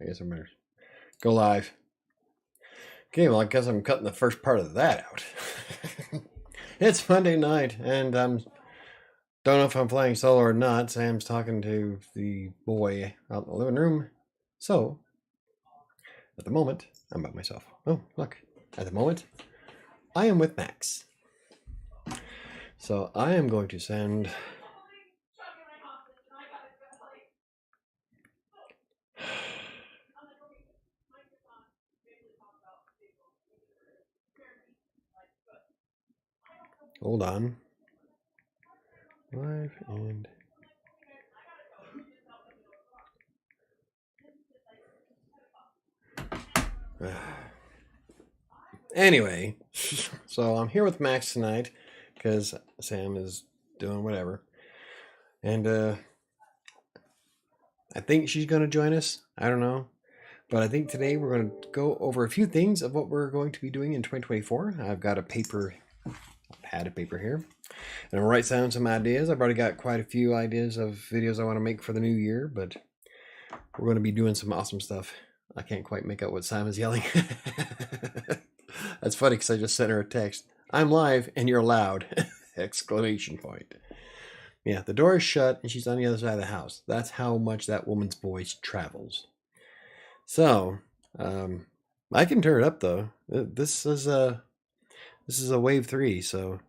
I guess I better go live. Okay, well, I guess I'm cutting the first part of that out. It's Monday night, and don't know if I'm playing solo or not. Sam's talking to the boy out in the living room. So, at the moment, I'm by myself. Oh, look. At the moment, I am with Max. So, I am going to send... Hold on. Live and... Anyway, so I'm here with Max tonight because Sam is doing whatever. And I think she's going to join us. I don't know. But I think today we're going to go over a few things of what we're going to be doing in 2024. I've got a pad of paper here. And I'll write down some ideas. I've already got quite a few ideas of videos I want to make for the new year, but we're going to be doing some awesome stuff. I can't quite make out what Simon's yelling. That's funny because I just sent her a text. I'm live and you're loud! Exclamation point. Yeah, the door is shut and she's on the other side of the house. That's how much that woman's voice travels. So, I can turn it up though. This is a wave 3, so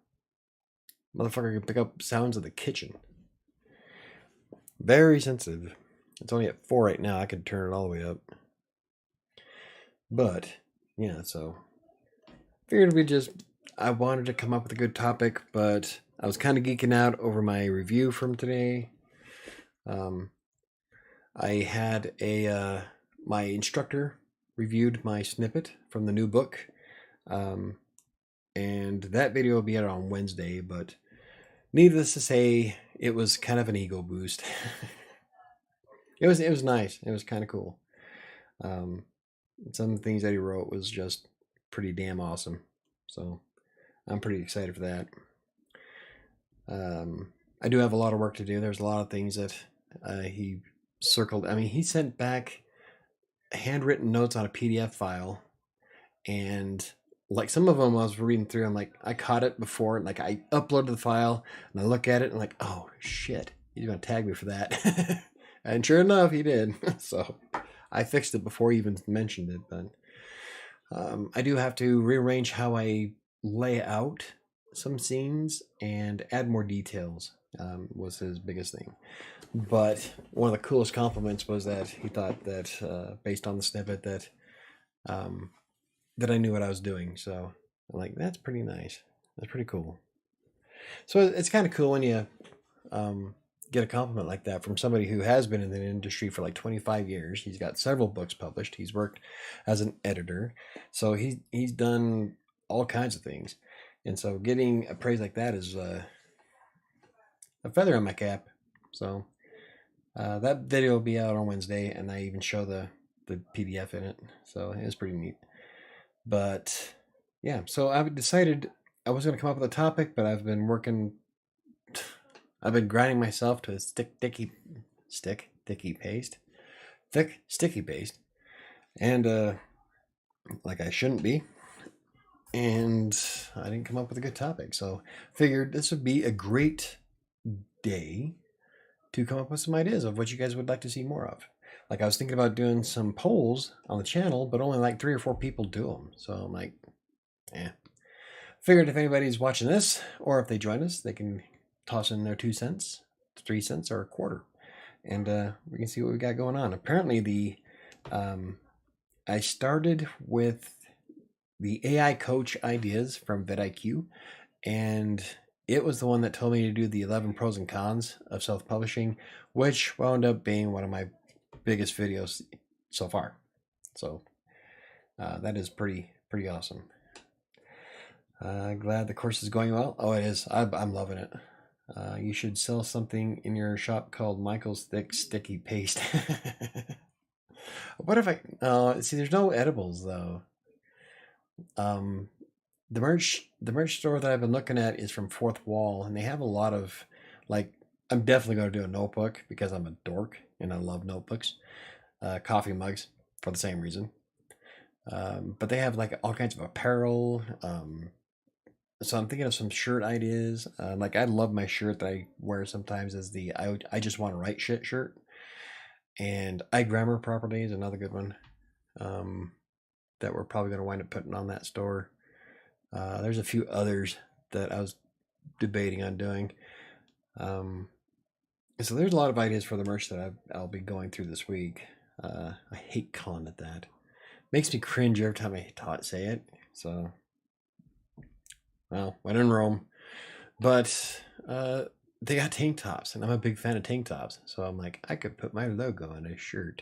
motherfucker can pick up sounds of the kitchen. Very sensitive. It's only at 4 right now. I could turn it all the way up. But yeah, so figured I wanted to come up with a good topic, but I was kind of geeking out over my review from today. I had my instructor reviewed my snippet from the new book, and that video will be out on Wednesday, but needless to say, it was kind of an ego boost. It was nice. It was kind of cool. Some things that he wrote was just pretty damn awesome. So I'm pretty excited for that. I do have a lot of work to do. There's a lot of things that he circled. I mean, he sent back handwritten notes on a PDF file, and like some of them I was reading through, I'm like, I caught it before, and like I uploaded the file and I look at it and like, oh shit, he's gonna tag me for that. And sure enough, he did. So I fixed it before he even mentioned it. But I do have to rearrange how I lay out some scenes and add more details. Was his biggest thing. But one of the coolest compliments was that he thought that based on the snippet that I knew what I was doing. So I'm like, that's pretty nice. That's pretty cool. So it's kind of cool when you get a compliment like that from somebody who has been in the industry for like 25 years. He's got several books published. He's worked as an editor. So he's done all kinds of things. And so getting a praise like that is a feather in my cap. So that video will be out on Wednesday, and I even show the PDF in it. So it's pretty neat. But yeah, so I decided I was going to come up with a topic, but I've been grinding myself to a thick, sticky paste, and like I shouldn't be. And I didn't come up with a good topic, so figured this would be a great day to come up with some ideas of what you guys would like to see more of. Like I was thinking about doing some polls on the channel, but only like 3 or 4 people do them. So I'm like, Figured if anybody's watching this, or if they join us, they can toss in their 2 cents, 3 cents, or a quarter, and we can see what we got going on. Apparently, I started with the AI coach ideas from vidIQ, and it was the one that told me to do the 11 pros and cons of self-publishing, which wound up being one of my biggest videos so far. So that is pretty awesome. Glad the course is going well. Oh, it is. I'm loving it. You should sell something in your shop called Michael's Thick Sticky Paste. What if I... see, there's no edibles, though. The merch store that I've been looking at is from Fourth Wall, and they have a lot of, like... I'm definitely going to do a notebook, because I'm a dork, and I love notebooks. Coffee mugs. for the same reason. But they have like all kinds of apparel. So I'm thinking of some shirt ideas. Like I love my shirt that I wear sometimes as the I just want to write shit shirt. And I grammar property is another good one that we're probably going to wind up putting on that store. There's a few others that I was debating on doing. So there's a lot of ideas for the merch that I'll be going through this week. I hate calling it that. Makes me cringe every time I say it. So, well, when in Rome. But they got tank tops, and I'm a big fan of tank tops. So I'm like, I could put my logo on a shirt.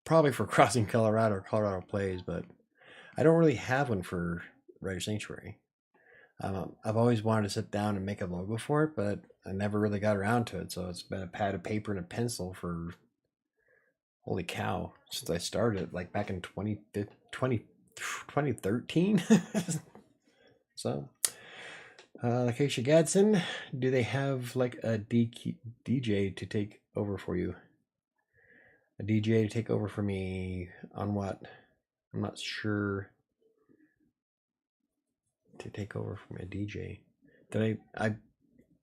Probably for Crossing Colorado or Colorado Plays, but I don't really have one for Writer Sanctuary. I've always wanted to sit down and make a logo for it, but I never really got around to it. So it's been a pad of paper and a pencil for, holy cow, since I started, like back in 2013. So, Lakeisha Gadsden, do they have like a DJ to take over for you? A DJ to take over for me on what? I'm not sure. To take over from a DJ. Did I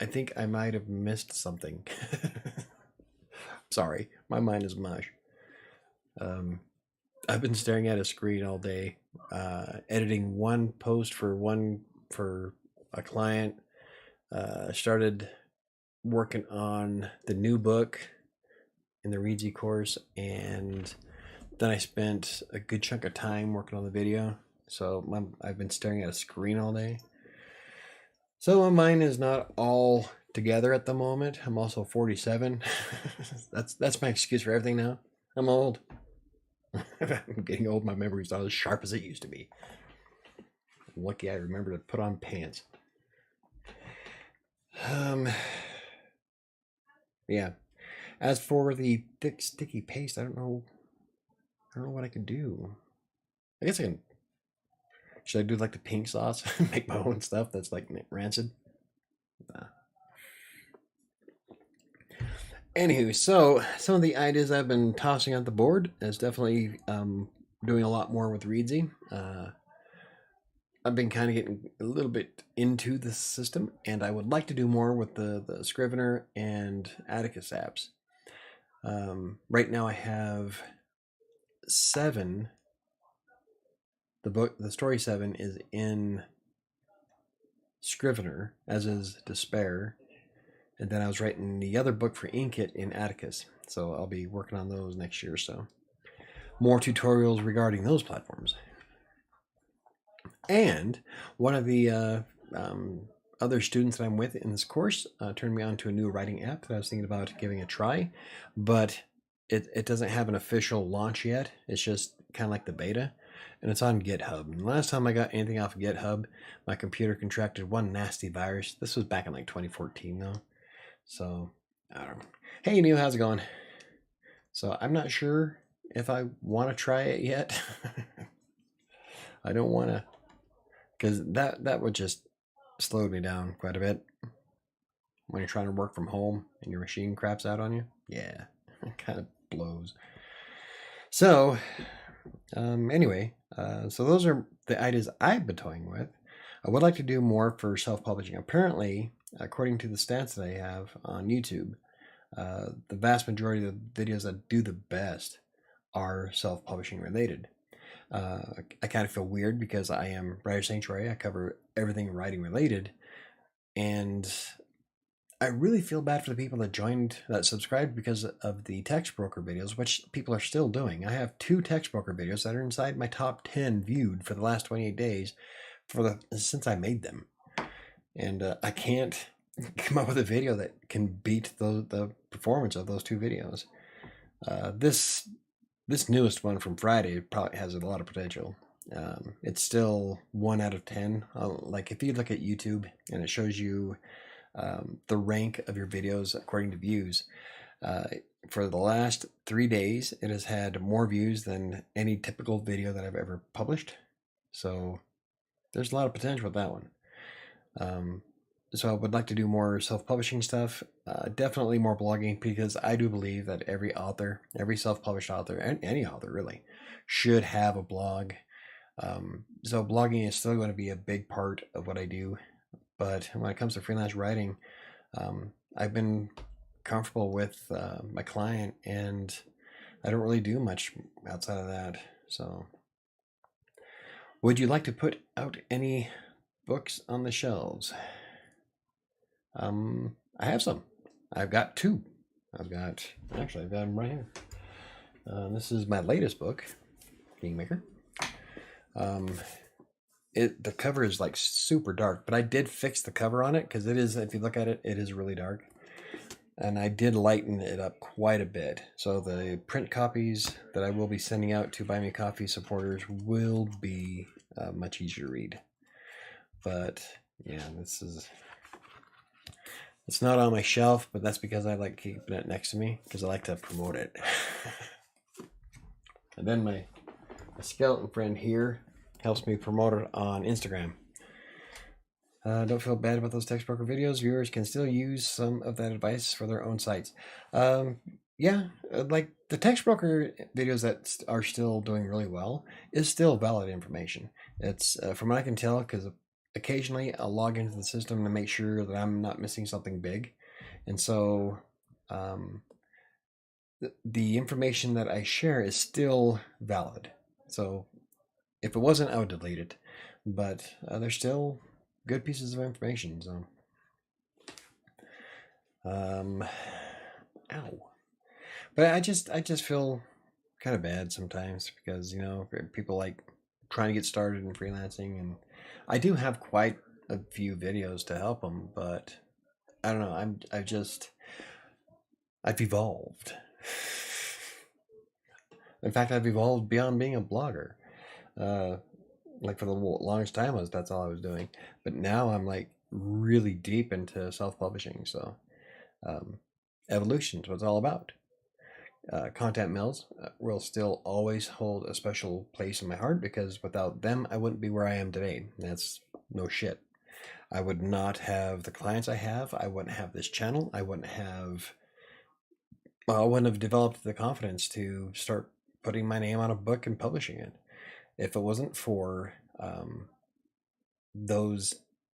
think I might have missed something. Sorry, my mind is mush. I've been staring at a screen all day, editing one post for a client. Started working on the new book in the Reedsy course, and then I spent a good chunk of time working on the video. So I've been staring at a screen all day. So my mind is not all together at the moment. I'm also 47. That's my excuse for everything now. I'm old. I'm getting old. My memory's not as sharp as it used to be. I'm lucky I remember to put on pants. Yeah. As for the thick sticky paste, I don't know what I could do. I guess I can. Should I do like the pink sauce? Make my own stuff that's like rancid? Nah. Anywho, so some of the ideas I've been tossing on the board is definitely doing a lot more with Reedsy. I've been kind of getting a little bit into the system, and I would like to do more with the Scrivener and Atticus apps. Right now I have 7. The story 7 is in Scrivener, as is Despair. And then I was writing the other book for Inkitt in Atticus. So I'll be working on those next year or so. More tutorials regarding those platforms. And one of the other students that I'm with in this course turned me on to a new writing app that I was thinking about giving a try. But it doesn't have an official launch yet. It's just kind of like the beta. And it's on GitHub. And last time I got anything off of GitHub, my computer contracted one nasty virus. This was back in like 2014 though. So, I don't know. Hey, Neil, how's it going? So, I'm not sure if I want to try it yet. I don't want to, because that would just slow me down quite a bit. When you're trying to work from home and your machine craps out on you. Yeah, it kind of blows. So, anyway, so those are the ideas I've been toying with. I would like to do more for self-publishing. Apparently, according to the stats that I have on YouTube, the vast majority of the videos that do the best are self-publishing related. I kind of feel weird because I am Writer Sanctuary. I cover everything writing related, and I really feel bad for the people that subscribed because of the text broker videos, which people are still doing. I have 2 text broker videos that are inside my top 10 viewed for the last 28 days since I made them. And I can't come up with a video that can beat the performance of those 2 videos. This newest one from Friday probably has a lot of potential. It's still 1 out of 10. Like if you look at YouTube and it shows you the rank of your videos according to views, for the last 3 days, it has had more views than any typical video that I've ever published. So there's a lot of potential with that one. so I would like to do more self-publishing stuff, definitely more blogging, because I do believe that every author, every self-published author, and any author really, should have a blog. So blogging is still going to be a big part of what I do, but when it comes to freelance writing, I've been comfortable with my client, and I don't really do much outside of that. So, would you like to put out any books on the shelves? I have some. I've got two. I've got them right here. This is my latest book, Kingmaker. The cover is like super dark, but I did fix the cover on it because it is, if you look at it, it is really dark. And I did lighten it up quite a bit. So the print copies that I will be sending out to Buy Me Coffee supporters will be much easier to read. But yeah, it's not on my shelf, but that's because I like keeping it next to me because I like to promote it. And then my skeleton friend here helps me promote it on Instagram. Don't feel bad about those text broker videos. Viewers can still use some of that advice for their own sites. Yeah, like the text broker videos that are still doing really well is still valid information. It's from what I can tell, because occasionally I'll log into the system to make sure that I'm not missing something big. And so the information that I share is still valid. So if it wasn't, I would delete it. But there's still good pieces of information. So, ow. But I just feel kind of bad sometimes because people like trying to get started in freelancing, and I do have quite a few videos to help them, but I don't know. I've evolved. In fact, I've evolved beyond being a blogger. Like for the longest time, that's all I was doing. But now I'm like really deep into self-publishing. So evolution is what it's all about. Content mills will still always hold a special place in my heart because without them, I wouldn't be where I am today. That's no shit. I would not have the clients I have. I wouldn't have this channel. I wouldn't have developed the confidence to start putting my name on a book and publishing it. If it wasn't for if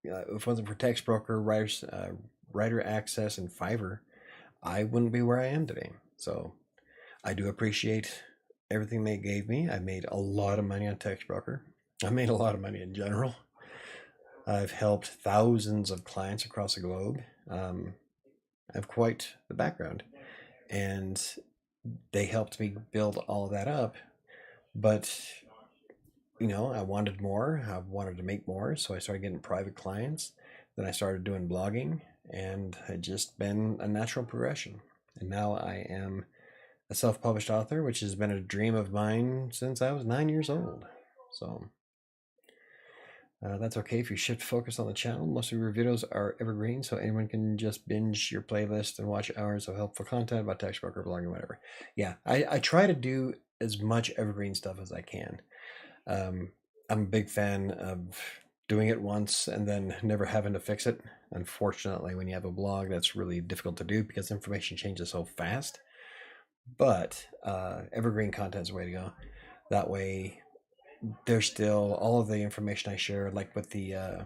it wasn't for Text Broker, Writer Access, and Fiverr, I wouldn't be where I am today. So I do appreciate everything they gave me. I made a lot of money on Text Broker. I made a lot of money in general. I've helped thousands of clients across the globe. I have quite the background, and they helped me build all of that up. But I wanted more. I wanted to make more, so I started getting private clients. Then I started doing blogging, and it just been a natural progression. And now I am a self-published author, which has been a dream of mine since I was 9 years old. So that's okay if you shift focus on the channel. Most of your videos are evergreen, so anyone can just binge your playlist and watch hours of helpful content about text broker, blogging, whatever. Yeah, I try to do as much evergreen stuff as I can. I'm a big fan of doing it once and then never having to fix it. Unfortunately, when you have a blog, that's really difficult to do because information changes so fast. But evergreen content is the way to go. That way, there's still all of the information I share, like with the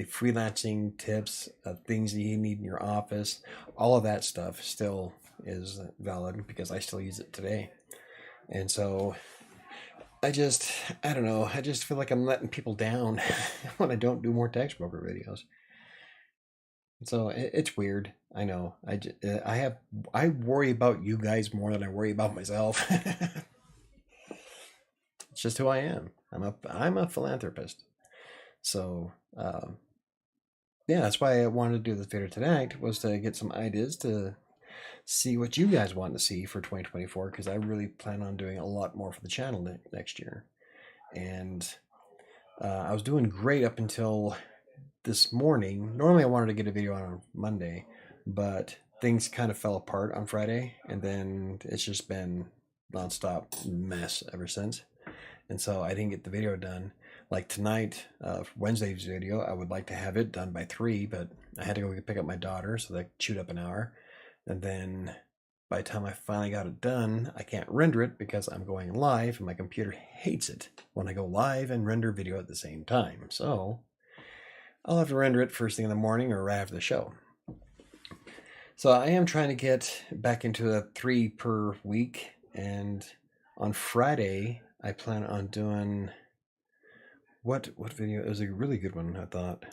freelancing tips, things that you need in your office, all of that stuff still is valid because I still use it today. And so I don't know. I just feel like I'm letting people down when I don't do more text broker videos. So it's weird. I know. I worry about you guys more than I worry about myself. It's just who I am. I'm a philanthropist. So yeah, that's why I wanted to do this video tonight, was to get some ideas to see what you guys want to see for 2024, because I really plan on doing a lot more for the channel next year. And I was doing great up until this morning. Normally I wanted to get a video on Monday, but things kind of fell apart on Friday, and then it's just been nonstop mess ever since. And so I didn't get the video done. Like tonight, Wednesday's video, I would like to have it done by 3, but I had to go pick up my daughter, so that chewed up an hour. And then by the time I finally got it done, I can't render it because I'm going live, and my computer hates it when I go live and render video at the same time. So I'll have to render it first thing in the morning or right after the show. So I am trying to get back into a 3 per week, and on Friday I plan on doing what video? It was a really good one, I thought.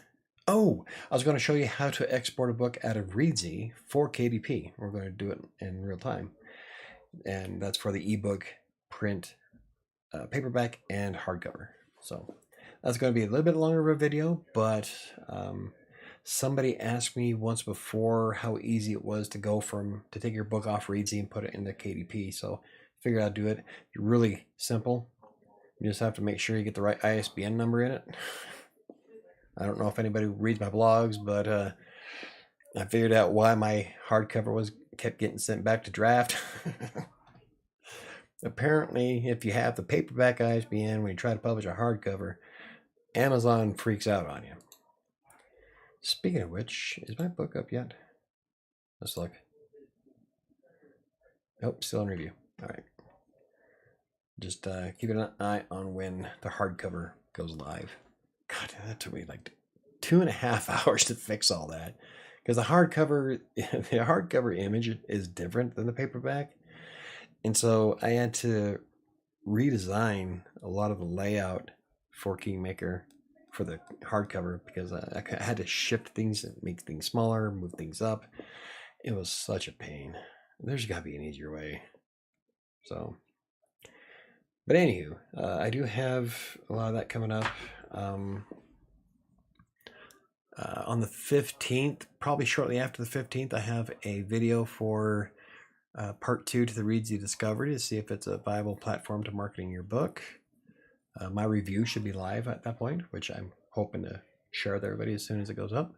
Oh, I was going to show you how to export a book out of Readsy for KDP. We're going to do it in real time, and that's for the ebook, print, paperback, and hardcover. So that's going to be a little bit longer of a video, but somebody asked me once before how easy it was to take your book off Readsy and put it into KDP. So figured I'd do it. Really simple. You just have to make sure you get the right ISBN number in it. I don't know if anybody reads my blogs, but I figured out why my hardcover kept getting sent back to draft. Apparently, if you have the paperback ISBN when you try to publish a hardcover, Amazon freaks out on you. Speaking of which, is my book up yet? Let's look. Nope, still in review. All right. Just keep an eye on when the hardcover goes live. God, that took me like 2.5 hours to fix all that, because the hardcover image is different than the paperback, and so I had to redesign a lot of the layout for Kingmaker for the hardcover, because I had to shift things and make things smaller, move things up. It was such a pain. There's got to be an easier way. So, but anywho, I do have a lot of that coming up. On the 15th, probably shortly after the 15th, I have a video for part 2 to the Readsy Discovery to see if it's a viable platform to marketing your book. My review should be live at that point, which I'm hoping to share with everybody as soon as it goes up.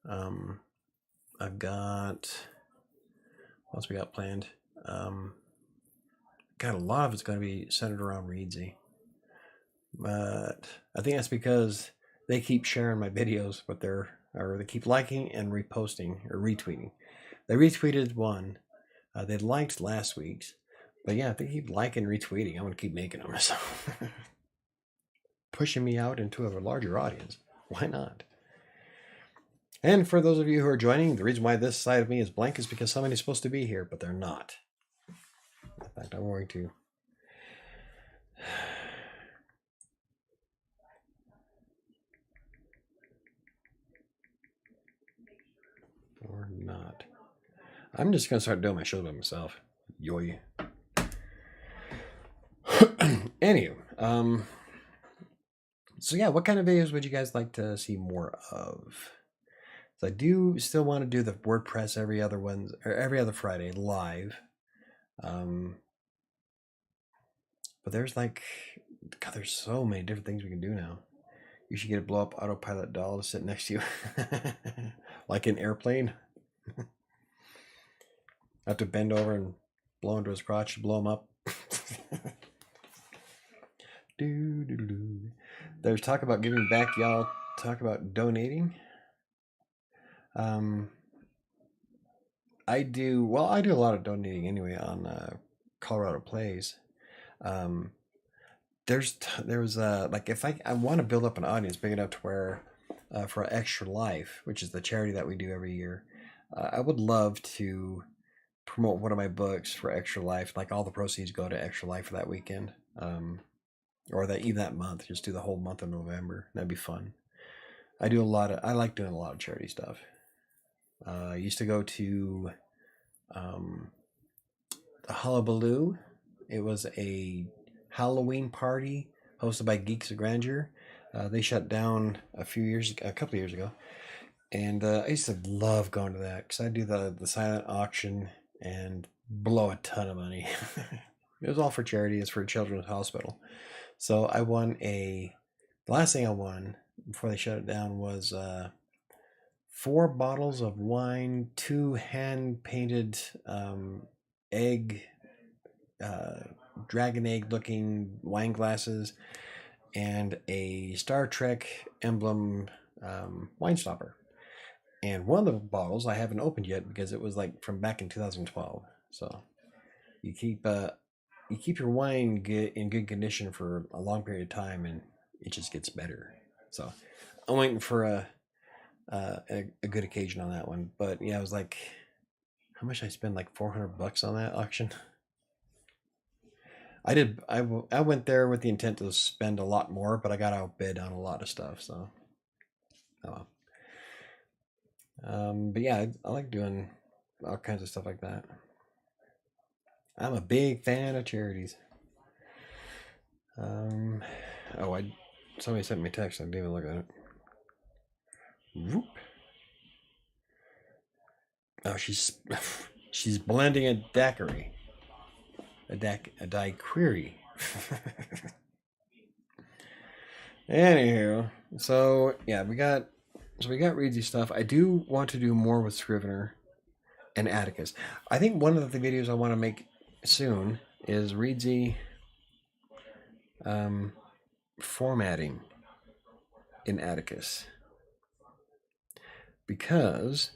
I've got, what else we got planned? Got a lot of it's going to be centered around Readsy, but I think that's because they keep sharing my videos, but they keep liking and reposting or retweeting. They retweeted one. They liked last week's, but yeah, if they keep liking and retweeting, I'm going to keep making them. So pushing me out into a larger audience. Why not? And for those of you who are joining, the reason why this side of me is blank is because somebody's supposed to be here, but they're not. In fact, I'm going to. Or not. I'm just going to start doing my show by myself. Yoy. Anywho, so yeah, what kind of videos would you guys like to see more of? So I do still want to do the WordPress every other Friday live. But there's there's so many different things we can do now. You should get a blow up autopilot doll to sit next to you. Like an airplane. Have to bend over and blow into his crotch to blow him up. There's talk about giving back, y'all. Talk about donating. I do a lot of donating anyway on Colorado Plays. There's like, if I want to build up an audience big enough to where for Extra Life, which is the charity that we do every year, I would love to promote one of my books for Extra Life. Like, all the proceeds go to Extra Life for that weekend, or even that month. Just do the whole month of November. That'd be fun. I like doing a lot of charity stuff. I used to go to the Hullabaloo. It was a Halloween party hosted by Geeks of Grandeur. They shut down a couple of years ago, and I used to love going to that because I do the silent auction and blow a ton of money. It was all for charity. It's for Children's Hospital. So I won the last thing I won before they shut it down was 4 bottles of wine, 2 hand painted egg, dragon egg looking wine glasses, and a Star Trek emblem wine stopper. And one of the bottles I haven't opened yet because it was like from back in 2012. So you keep your wine in good condition for a long period of time, and it just gets better. So I'm waiting for a good occasion on that one. But yeah, I was like, how much I spend? Like $400 on that auction. I went there with the intent to spend a lot more, but I got outbid on a lot of stuff. So, oh well. But yeah, I like doing all kinds of stuff like that. I'm a big fan of charities. Somebody sent me a text. I didn't even look at it. Whoop. Oh, she's blending a daiquiri. A daiquiri. Anywho, so yeah, we got Reedsy stuff. I do want to do more with Scrivener and Atticus. I think one of the videos I want to make soon is Reedsy formatting in Atticus, because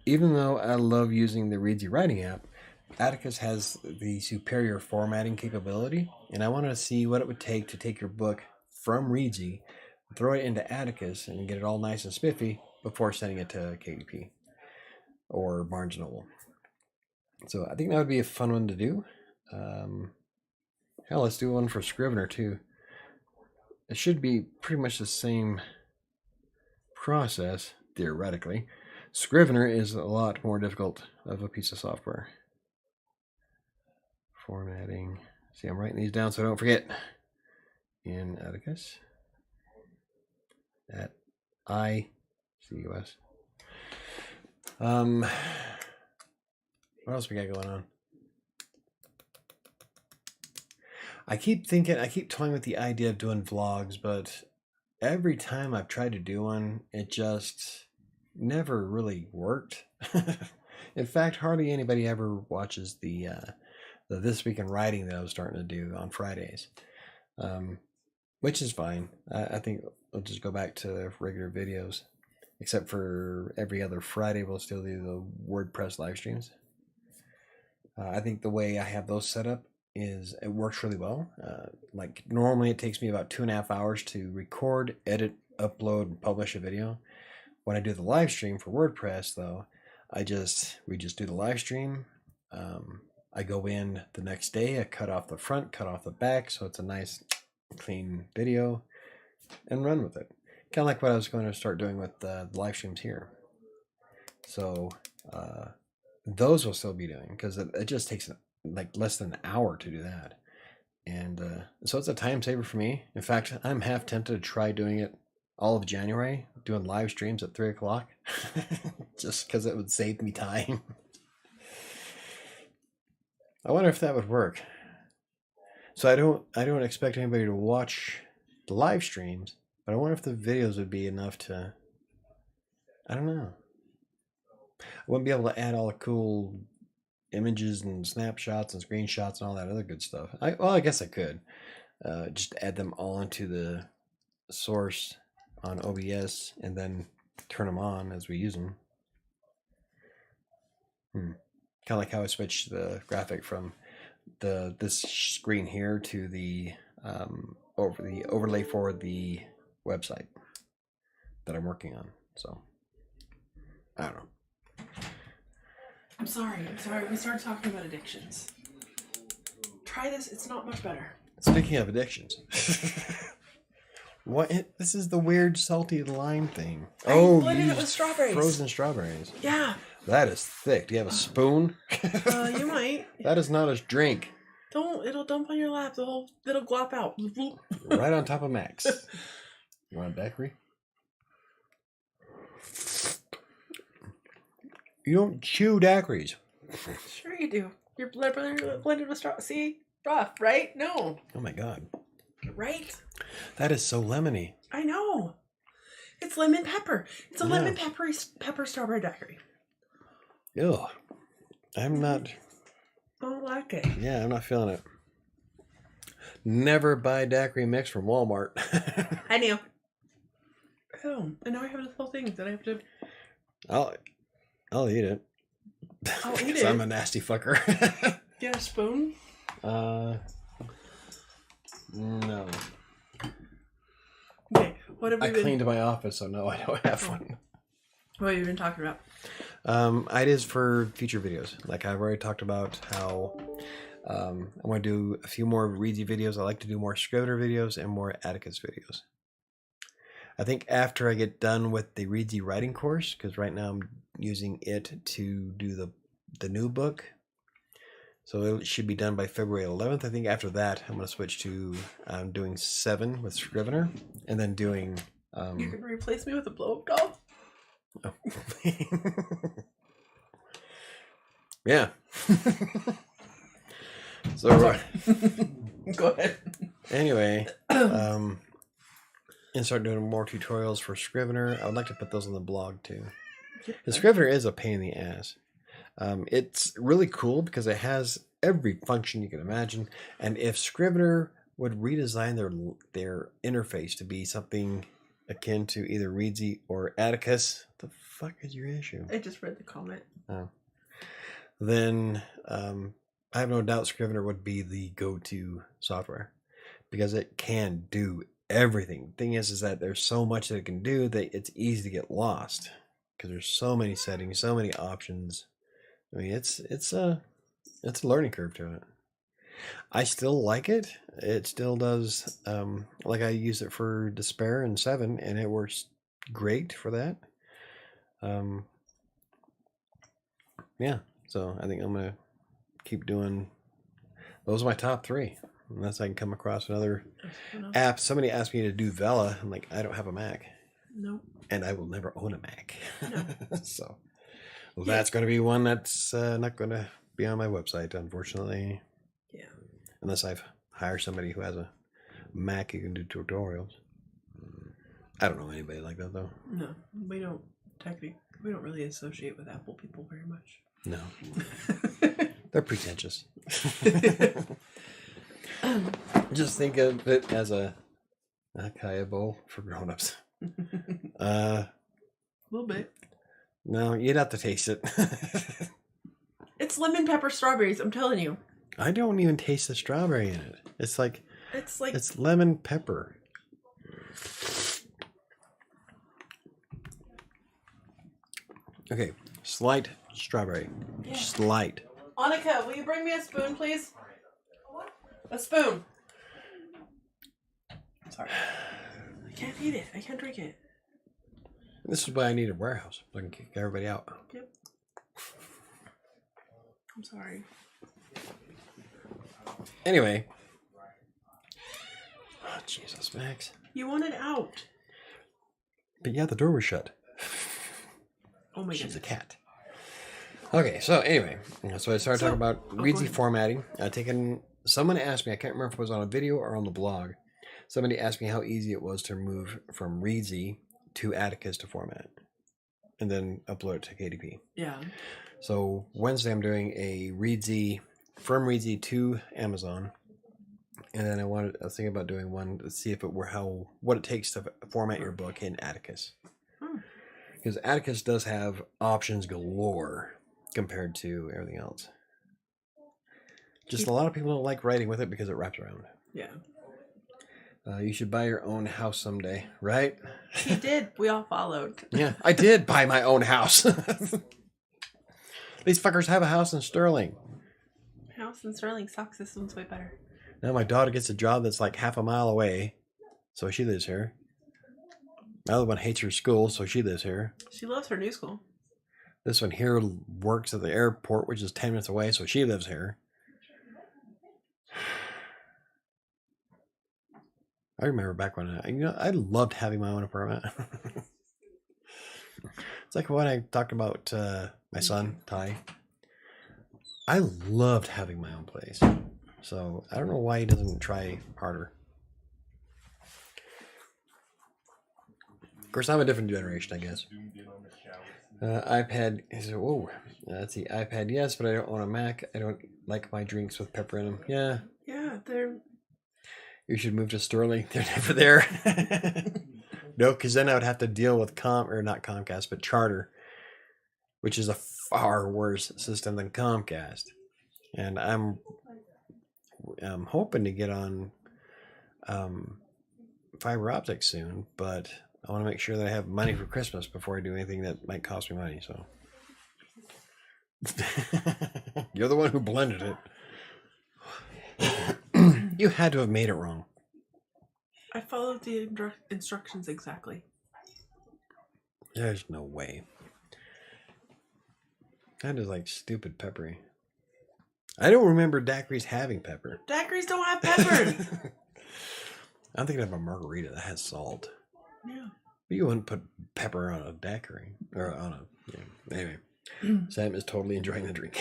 even though I love using the Reedsy writing app, Atticus has the superior formatting capability, and I want to see what it would take to take your book from Reedsy, throw it into Atticus, and get it all nice and spiffy before sending it to KDP or Barnes & Noble. So I think that would be a fun one to do. Hell, let's do one for Scrivener too. It should be pretty much the same process, theoretically. Scrivener is a lot more difficult of a piece of software. Formatting. See, I'm writing these down so I don't forget. In Atticus. At ICUS. What else we got going on? I keep toying with the idea of doing vlogs, but every time I've tried to do one, it just never really worked. In fact, hardly anybody ever watches the This Week in Writing that I was starting to do on Fridays, which is fine. I think I'll just go back to regular videos, except for every other Friday we'll still do the WordPress live streams. I think the way I have those set up is it works really well. Like normally it takes me about 2.5 hours to record, edit, upload, and publish a video. When I do the live stream for WordPress, though, we just do the live stream. I go in the next day, I cut off the front, cut off the back, so it's a nice clean video, and run with it. Kind of like what I was going to start doing with the live streams here. So those will still be doing, because it just takes like less than an hour to do that. And so it's a time saver for me. In fact, I'm half tempted to try doing it all of January, doing live streams at 3 o'clock, just because it would save me time. I wonder if that would work. So I don't expect anybody to watch the live streams, but I wonder if the videos would be enough to, I don't know. I wouldn't be able to add all the cool images and snapshots and screenshots and all that other good stuff. I guess I could just add them all into the source on OBS and then turn them on as we use them. Kind of like how I switched the graphic from this screen here to the overlay for the website that I'm working on. So I don't know. I'm sorry. We started talking about addictions. Try this. It's not much better. Speaking of addictions. What? This is the weird salty lime thing. I blended it with strawberries. Frozen strawberries. Yeah. That is thick. Do you have a spoon? You might. That is not a drink. Don't. It'll dump on your lap. It'll glop out. Right on top of Max. You want a daiquiri? You don't chew daiquiris. Sure you do. You're blended with straw. See? Rough, right? No. Oh my god. Right? That is so lemony. I know. It's lemon pepper. It's a lemon pepper strawberry daiquiri. Ew. I'm not... I don't like it. Yeah, I'm not feeling it. Never buy daiquiri mix from Walmart. I knew. Oh, and now I have this whole thing that I have to. I'll eat it. I'll eat 'Cause it. I'm a nasty fucker. Get a spoon? No. Okay, what have we I been... cleaned my office, so no, I don't have one. What have you been talking about? Ideas for future videos. Like I've already talked about how I want to do a few more Reedsy videos. I like to do more Scrivener videos and more Atticus videos. I think after I get done with the Reedsy writing course, because right now I'm using it to do the new book. So it should be done by February 11th. I think after that, I'm going to switch to doing 7 with Scrivener, and then doing... You're going to replace me with a blow-up doll? Oh. Yeah. So Go ahead. Anyway, and start doing more tutorials for Scrivener. I would like to put those on the blog too. The Scrivener is a pain in the ass. It's really cool because it has every function you can imagine. And if Scrivener would redesign their interface to be something akin to either Reedsy or Atticus, what the fuck is your issue? I just read the comment. Oh. Then I have no doubt Scrivener would be the go-to software because it can do everything. The thing is that there's so much that it can do that it's easy to get lost because there's so many settings, so many options. I mean, it's a learning curve to it. I still like it. It still does. Like I use it for Despair and 7, and it works great for that. Yeah. So I think I'm gonna keep doing. Those are my top 3, unless I can come across another app. Somebody asked me to do Vela. I'm like, I don't have a Mac. No. And I will never own a Mac. No. So that's going to be one that's not going to be on my website, unfortunately. Yeah. Unless I've hired somebody who has a Mac who can do tutorials. I don't know anybody like that though. No, we don't really associate with Apple people very much. No. They're pretentious. Just think of it as a kaya bowl for grown-ups. A little bit. No, you'd have to taste it. It's lemon pepper strawberries, I'm telling you. I don't even taste the strawberry in it. It's lemon pepper. Okay, slight strawberry. Yeah. Slight. Annika, will you bring me a spoon, please? A spoon. Sorry. I can't eat it. I can't drink it. This is why I need a warehouse. So I can kick everybody out. Yep. I'm sorry. Anyway. Oh, Jesus, Max. You wanted out. But yeah, the door was shut. Oh my god. She's a cat. Okay, so anyway. So I started talking about Reedsy formatting. Someone asked me, I can't remember if it was on a video or on the blog. Somebody asked me how easy it was to move from Reedsy to Atticus to format. And then upload it to KDP. Yeah. So Wednesday I'm doing a Reedsy, from Reedsy to Amazon. And then I was thinking about doing one to see if it were what it takes to format your book in Atticus. Because Atticus does have options galore compared to everything else. Just a lot of people don't like writing with it because it wraps around. Yeah. You should buy your own house someday, right? He did. We all followed. Yeah, I did buy my own house. These fuckers have a house in Sterling. House in Sterling sucks. This one's way better. Now my daughter gets a job that's like half a mile away, so she lives here. My other one hates her school, so she lives here. She loves her new school. This one here works at the airport, which is 10 minutes away, so she lives here. I remember back when I loved having my own apartment. It's like when I talked about my son, Ty. I loved having my own place. So I don't know why he doesn't try harder. Of course, I'm a different generation, I guess. iPad. Whoa. Let's see. iPad, yes, but I don't own a Mac. I don't like my drinks with pepper in them. Yeah. Yeah, they're... You should move to Sterling. They're never there. No, because then I would have to deal with not Comcast, but Charter, which is a far worse system than Comcast. And I'm hoping to get on fiber optics soon, but I want to make sure that I have money for Christmas before I do anything that might cost me money. So you're the one who blended it. You had to have made it wrong. I followed the instructions exactly. There's no way. That is like stupid peppery. I don't remember daiquiris having pepper. Daiquiris don't have pepper. I'm thinking of a margarita that has salt. Yeah. But you wouldn't put pepper on a daiquiri or on a. Yeah. Anyway, Sam is totally enjoying the drink.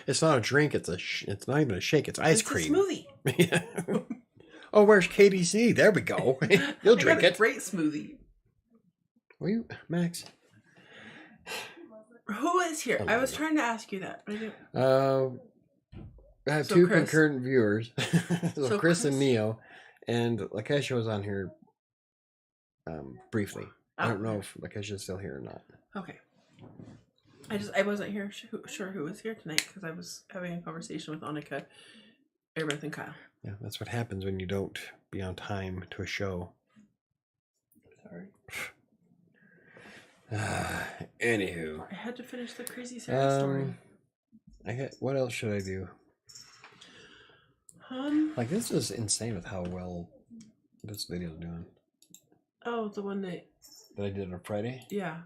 It's not a drink. It's not even a shake. It's ice cream. It's a smoothie. Oh, where's KDC? There we go. You'll drink it. Great smoothie. Were you, Max? Who is here? I was trying to ask you that. I have two concurrent viewers. so Chris and Neo, and Lakeisha was on here briefly. I don't know if Lakeisha is still here or not. Okay. I wasn't sure who was here tonight because I was having a conversation with Annika, Earbeth, and Kyle. Yeah, that's what happens when you don't be on time to a show. Sorry. Anywho. I had to finish the Crazy Sarah story. What else should I do? Like, this is insane with how well this video is doing. Oh, the one that I did on Friday? Yeah.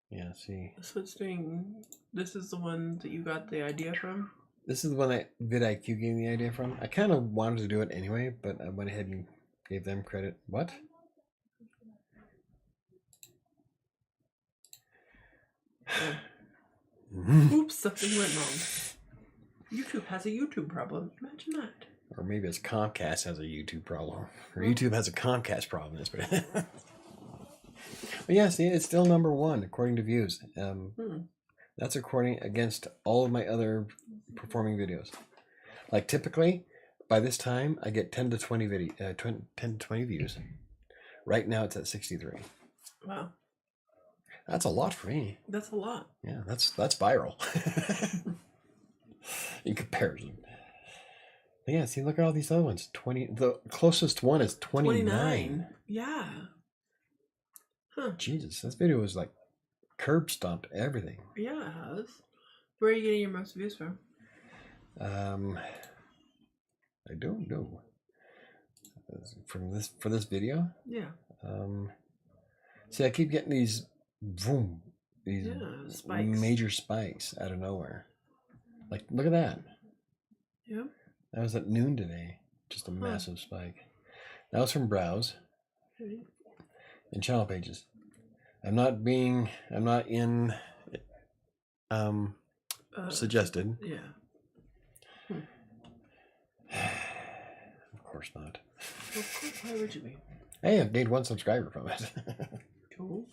Yeah, see. So it's doing... This is the one that you got the idea from? This is the one that vidIQ gave me the idea from. I kind of wanted to do it anyway, but I went ahead and gave them credit. What? Oops, something went wrong. YouTube has a YouTube problem. Imagine that. Or maybe it's Comcast has a YouTube problem. Or YouTube has a Comcast problem. But yeah, see, it's still #1 according to views. That's according against all of my other performing videos. Like typically, by this time, I get 10 to 20 views. Right now, it's at 63. Wow. That's a lot for me. That's a lot. Yeah, that's viral. In comparison. But yeah, see, look at all these other ones. 20. The closest one is 29. Yeah. Huh. Jesus, this video was like curb stomped everything. Yeah, it has. Where are you getting your most views from? I don't know. For this video? Yeah. See, I keep getting these spikes. Major spikes out of nowhere. Like, look at that. Yep. That was at noon today. Just a massive spike. That was from Browse. Okay. And channel pages. I'm not in suggested. Yeah. Of course not. Well, of course, why would you be? Hey, I've gained 1 subscriber from it. Cool.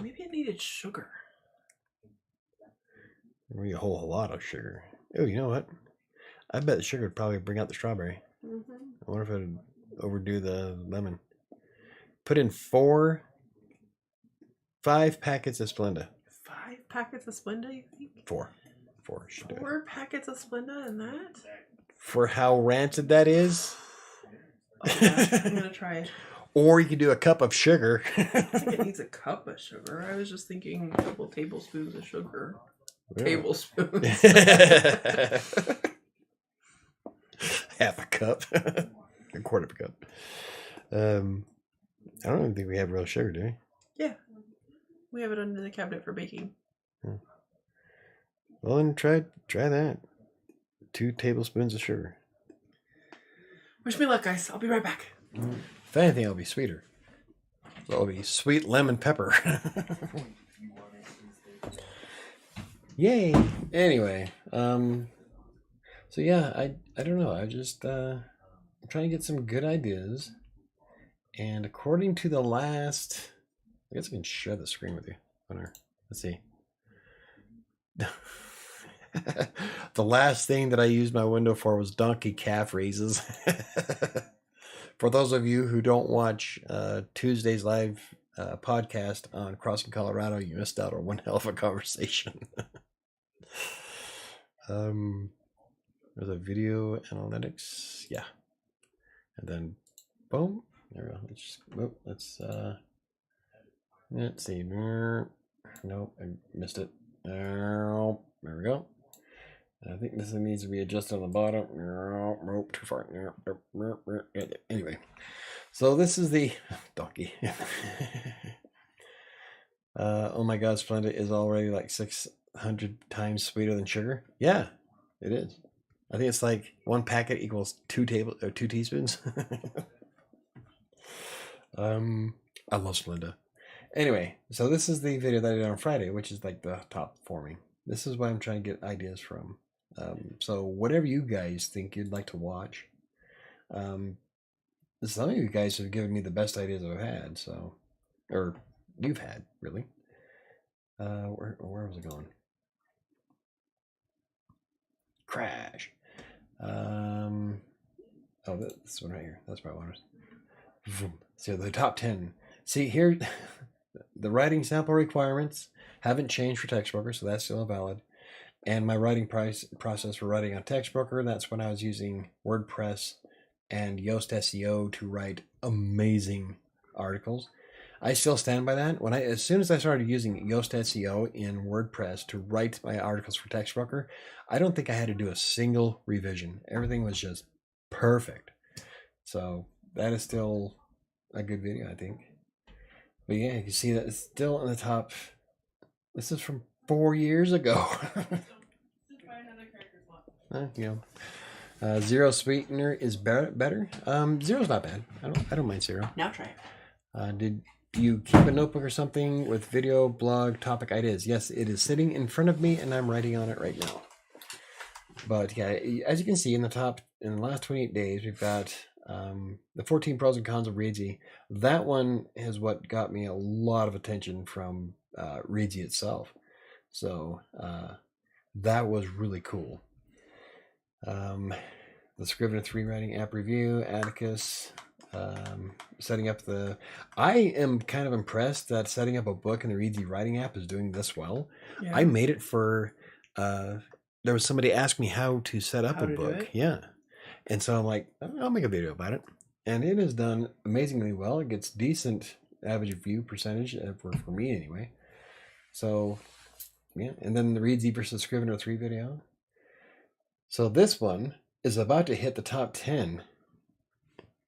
Maybe I needed sugar. Maybe a whole lot of sugar. Oh, you know what? I bet the sugar would probably bring out the strawberry. Mm-hmm. I wonder if it would overdo the lemon. Put in 5 packets of Splenda. 5 packets of Splenda, you think? 4 should do it. 4 packets of Splenda in that? For how rancid that is? Okay, I'm gonna try it. Or you could do a cup of sugar. I think it needs a cup of sugar. I was just thinking a couple tablespoons of sugar. Yeah. Tablespoons. Half a cup. A quarter of a cup. I don't even think we have real sugar, do we? Yeah. We have it under the cabinet for baking. Well, then try that. 2 tablespoons of sugar. Wish me luck, guys. I'll be right back. If anything, it'll be sweeter. It'll be sweet lemon pepper. Yay! Anyway, so yeah, I don't know. I just I'm trying to get some good ideas, and according to the last, I guess I can share the screen with you. Let's see. The last thing that I used my window for was donkey calf raises. For those of you who don't watch Tuesday's live podcast on Crossing Colorado, you missed out on one hell of a conversation. There's a video analytics, yeah, and then boom, there we go. Let's see. Nope, I missed it. There we go. I think this needs to be adjusted on the bottom. Nope, too far. Anyway, so this is the donkey. Oh my God, Splenda is already like 600 times sweeter than sugar. Yeah, it is. I think it's like 1 packet equals 2 teaspoons. I love Splenda. Anyway, so this is the video that I did on Friday, which is like the top performing. This is where I'm trying to get ideas from. So whatever you guys think you'd like to watch. Some of you guys have given me the best ideas I've had, so, or you've had, really. Where was it going? Crash. Oh, this one right here. That's what I wanted. So the top 10. See here, the writing sample requirements haven't changed for TextBroker, so that's still valid. And my writing process for writing on TextBroker, that's when I was using WordPress and Yoast SEO to write amazing articles. I still stand by that. As soon as I started using Yoast SEO in WordPress to write my articles for TextBroker, I don't think I had to do a single revision. Everything was just perfect. So that is still a good video, I think. But yeah, you can see that it's still in the top. This is from 4 years ago. Zero sweetener is better. Zero's not bad. I don't mind zero. Now try it. Did you keep a notebook or something with video, blog, topic ideas? Yes, it is sitting in front of me and I'm writing on it right now. But yeah, as you can see in the last 28 days, we've got the 14 pros and cons of Reedsy. That one is what got me a lot of attention from Reedsy itself. So that was really cool. The Scrivener 3 writing app review, Atticus, setting up I am kind of impressed that setting up a book in the Reedsy writing app is doing this well. Yeah. I made it for, there was somebody asked me how to set up a book. Yeah. And so I'm like, I'll make a video about it. And it is done amazingly well. It gets decent average view percentage for me anyway. So yeah. And then the Reedsy versus Scrivener 3 video. So this one is about to hit the top 10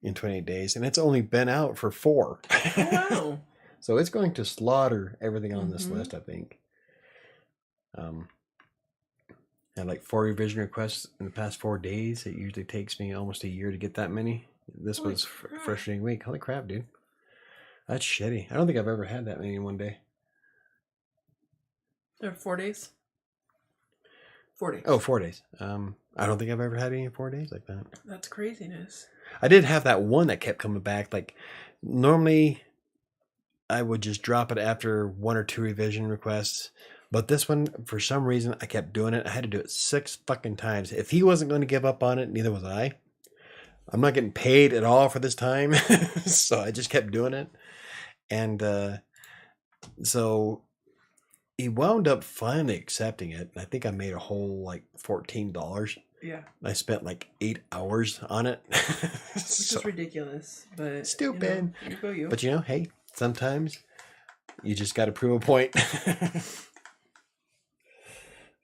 in 28 days, and it's only been out for 4. Oh, wow. So it's going to slaughter everything on this list, I think. Had like 4 revision requests in the past 4 days. It usually takes me almost a year to get that many. This was a frustrating week. Holy crap, dude. That's shitty. I don't think I've ever had that many in one day. There are 4 days? 4 days. Oh, 4 days. I don't think I've ever had any in 4 days like that. That's craziness. I did have that one that kept coming back. Like, normally I would just drop it after 1 or 2 revision requests. But this one, for some reason, I kept doing it. I had to do it 6 fucking times. If he wasn't going to give up on it, neither was I. I'm not getting paid at all for this time. So I just kept doing it. And so he wound up finally accepting it. I think I made a whole like $14. Yeah. I spent like 8 hours on it. It's just ridiculous. But stupid. You go you. But hey, sometimes you just got to prove a point.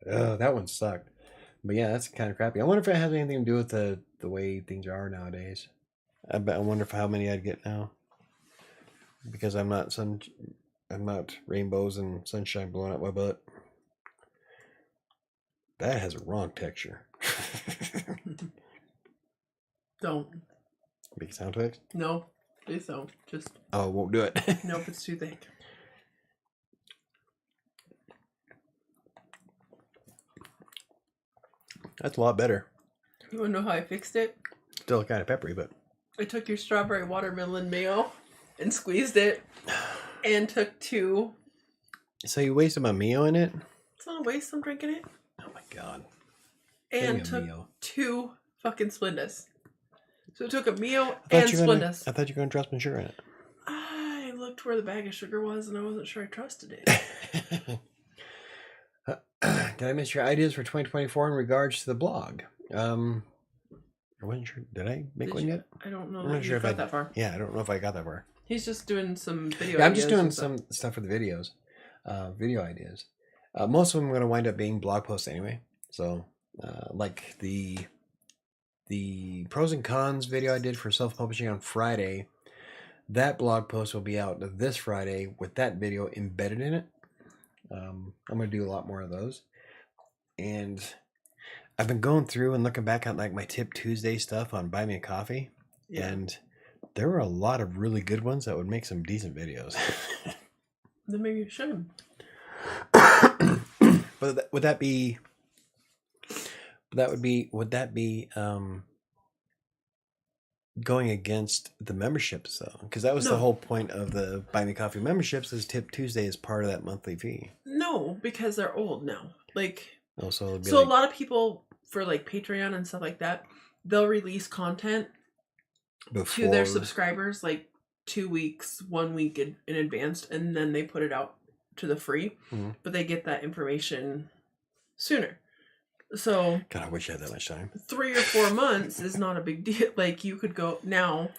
Oh, that one sucked. But yeah, that's kind of crappy. I wonder if it has anything to do with the way things are nowadays. I wonder how many I'd get now. Because I'm not rainbows and sunshine blowing up my butt. That has a wrong texture. Don't. Make sound effects? No, please don't. Just. Oh, won't do it. Nope, it's too thick. That's a lot better. You want to know how I fixed it? Still kind of peppery, but. I took your strawberry watermelon mayo and squeezed it and took 2. So you wasted my Mio in it? It's not a waste. I'm drinking it. Oh my God. And Maybe a took Mio. 2 fucking Splendas. So it took a Mio I and Splendas. thought you were going to trust my sugar in it. I looked where the bag of sugar was and I wasn't sure I trusted it. Did I miss your ideas for 2024 in regards to the blog? I wasn't sure. Did I make one yet? I don't know I'm not that sure you if got that far. Yeah, I don't know if I got that far. He's just doing some video Yeah, I'm just ideas doing and stuff. some stuff for the videos. Video ideas. Most of them are going to wind up being blog posts anyway. So, like the pros and cons video I did for self-publishing on Friday, that blog post will be out this Friday with that video embedded in it. I'm going to do a lot more of those. And I've been going through and looking back at like my Tip Tuesday stuff on Buy Me a Coffee. Yeah. And there were a lot of really good ones that would make some decent videos. Then maybe you should. But would that be going against the memberships though? Because that was the whole point of the Buy Me Coffee memberships, is Tip Tuesday is part of that monthly fee. No, because they're old now. Like, so a lot of people for like Patreon and stuff like that, they'll release content to their subscribers like 2 weeks, 1 week in advance, and then they put it out to the free. Mm-hmm. But they get that information sooner. So God, I wish I had that much time. 3 or 4 months is not a big deal. Like, you could go now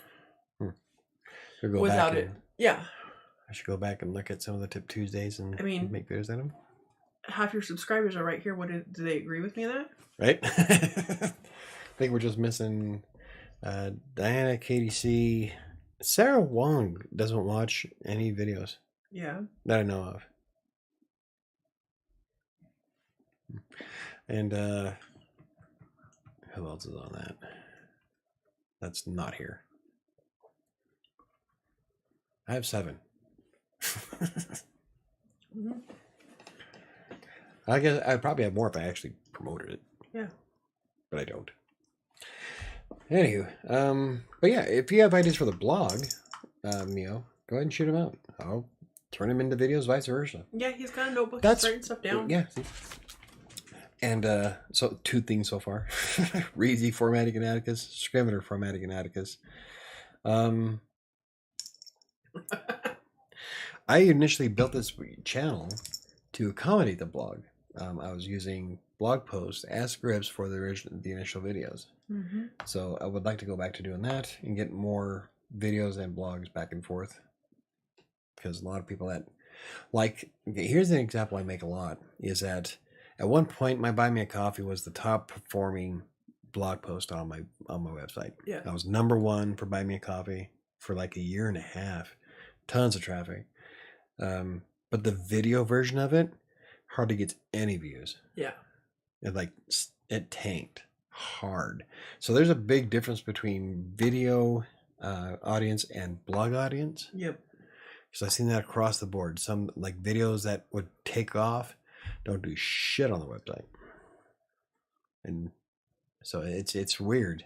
without it. Yeah. I should go back and look at some of the Tip Tuesdays and make videos out of them. Half your subscribers are right here. Do they agree with me on that? Right? I think we're just missing Diana, Katie C. Sarah Wong doesn't watch any videos. Yeah. That I know of. And who else is on that? That's not here. I have 7. Mm-hmm. I guess I'd probably have more if I actually promoted it. Yeah. But I don't. Anywho, but yeah, if you have ideas for the blog, Mio, go ahead and shoot them out. I'll turn them into videos, vice versa. Yeah, he's got a notebook. He's writing stuff down. Yeah. And so 2 things so far. Reezy formatting in Atticus, Scrivener formatting in Atticus. I initially built this channel to accommodate the blog. I was using blog posts as scripts for the initial videos. Mm-hmm. So I would like to go back to doing that and get more videos and blogs back and forth. Because a lot of people here's an example I make a lot, is that at one point my Buy Me a Coffee was the top performing blog post on my website. Yeah. I was #1 for Buy Me a Coffee for like a year and a half. Tons of traffic. But the video version of it hardly gets any views. Yeah. It tanked hard. So there's a big difference between video audience and blog audience. Yep. So I've seen that across the board. Some like videos that would take off don't do shit on the website. And so it's weird.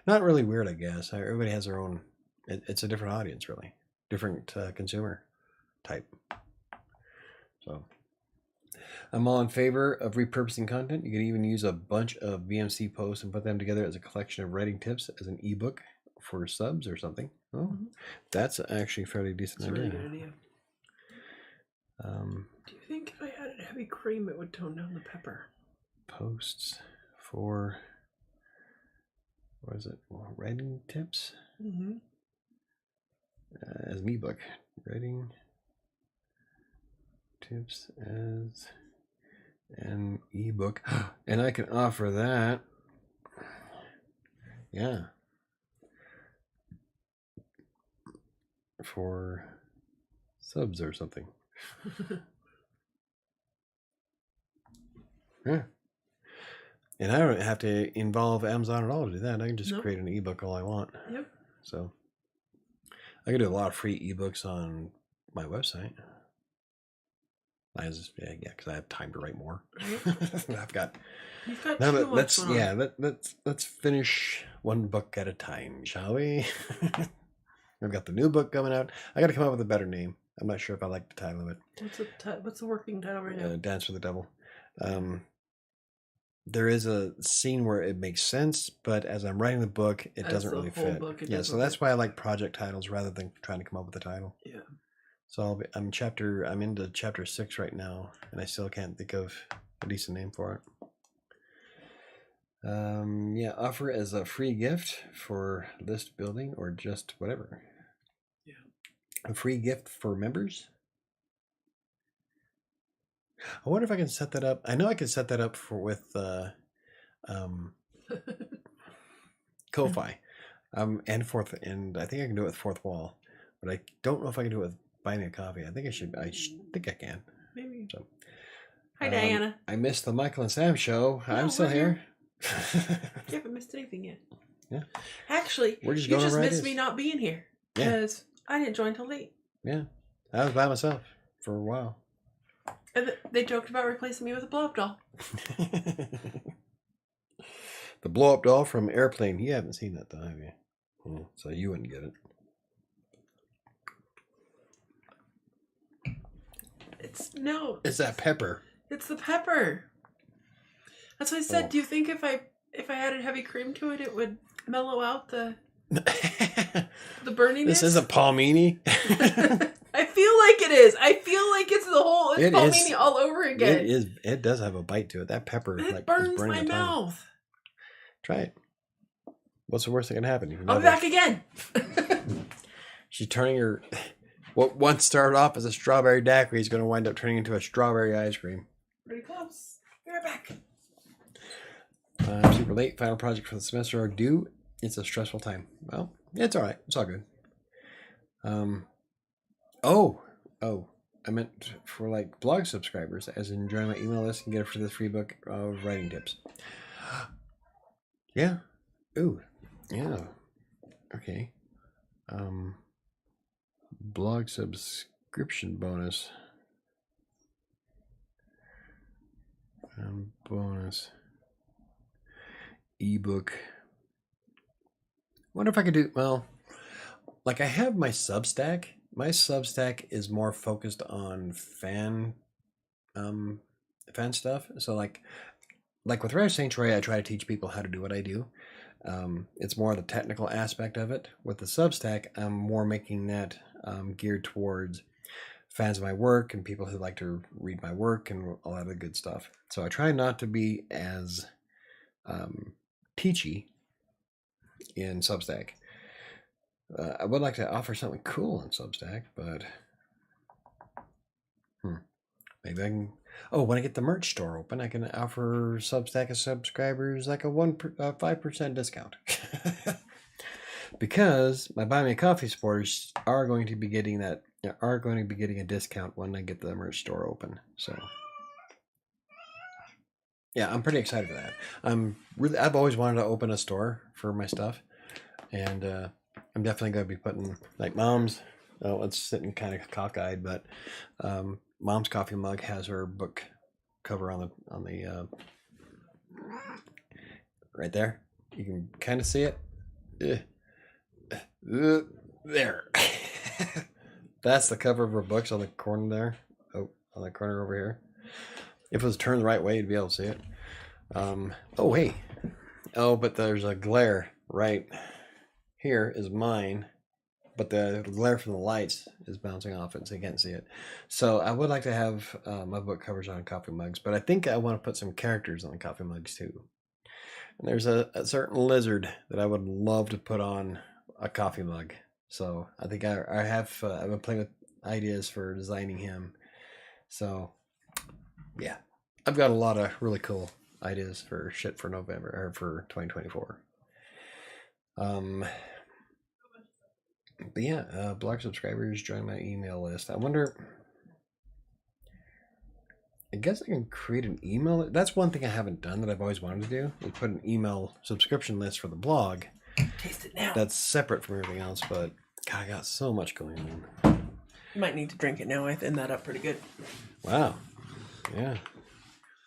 Not really weird, I guess. Everybody has their own. It's a different audience, really. Different consumer type. So I'm all in favor of repurposing content. You could even use a bunch of VMC posts and put them together as a collection of writing tips as an ebook for subs or something. Oh, that's actually a fairly decent idea. Really good idea. Do you think if I added heavy cream, it would tone down the pepper? Posts for, what is it? Writing tips? Mm-hmm. As an ebook. Writing tips as an ebook. And I can offer that. Yeah. For subs or something. Yeah. And I don't have to involve Amazon at all to do that. I can just create an ebook all I want. Yep. So I can do a lot of free ebooks on my website. Because I have time to write more. Right. You've got now too much let's finish one book at a time, shall we? I've got the new book coming out. I got to come up with a better name. I'm not sure if I like the title of it. What's the working title right now? Dance for the Devil. there is a scene where it makes sense, but as I'm writing the book, it doesn't really fit. Yeah, so that's why I like project titles rather than trying to come up with a title. Yeah. So I'm into chapter 6 right now, and I still can't think of a decent name for it. Yeah, offer as a free gift for list building or just whatever. Yeah. A free gift for members. I wonder if I can set that up. I know I can set that up with Ko-Fi, and I think I can do it with Fourth Wall, but I don't know if I can do it with Buy Me a Coffee. I think I should. I think I can. Maybe. So, hi, Diana. I missed the Michael and Sam show. No, I'm still here. You haven't missed anything yet. Yeah. Actually, you just missed me not being here because I didn't join till late. Yeah, I was by myself for a while. And they joked about replacing me with a blow-up doll. The blow-up doll from Airplane. You haven't seen that though, have you? So you wouldn't get it. It's that pepper. It's the pepper. That's what I said. Do you think if I added heavy cream to it, it would mellow out the burniness? This isn't palmini. I feel like it is. I feel like it's palmini all over again. It is. It does have a bite to it. That pepper burns my mouth. Try it. What's the worst that can happen? I'll be back again. She's turning her. What once started off as a strawberry daiquiri is going to wind up turning into a strawberry ice cream. Pretty close. Be right back. I'm super late. Final project for the semester are due. It's a stressful time. Well, it's all right. It's all good. I meant for like blog subscribers, as in join my email list and get it for the free book of writing tips. Yeah. Ooh. Yeah. Okay. Blog subscription bonus. Bonus. Ebook. Wonder if I could do, well, like I have my Substack. My Substack is more focused on fan stuff. So like with WriterSanctuary, I try to teach people how to do what I do. It's more the technical aspect of it. With the Substack, I'm more making that geared towards fans of my work and people who like to read my work and all that other good stuff. So I try not to be as teachy in Substack. I would like to offer something cool in Substack, but maybe I can. Oh, when I get the merch store open, I can offer Substack subscribers like a 5% discount. Because my Buy Me a Coffee supporters are going to be getting a discount when I get the merch store open. So yeah, I'm pretty excited for that. I've always wanted to open a store for my stuff, and I'm definitely going to be putting like Mom's. Oh, it's sitting kind of cockeyed, but Mom's coffee mug has her book cover on the right there. You can kind of see it. There. That's the cover of her books on the corner there. Oh, on the corner over here. If it was turned the right way, you'd be able to see it. Oh, hey. Oh, but there's a glare right here is mine, but the glare from the lights is bouncing off it, so you can't see it. So I would like to have my book covers on coffee mugs, but I think I want to put some characters on the coffee mugs too. And there's a certain lizard that I would love to put on a coffee mug. So I think I've been playing with ideas for designing him. So yeah, I've got a lot of really cool ideas for shit for November or for 2024. But yeah, blog subscribers join my email list. I wonder. I guess I can create an email. That's one thing I haven't done that I've always wanted to do. Is put an email subscription list for the blog. Taste it now. That's separate from everything else, but God, I got so much going on. You might need to drink it now. I thinned that up pretty good. Wow. Yeah.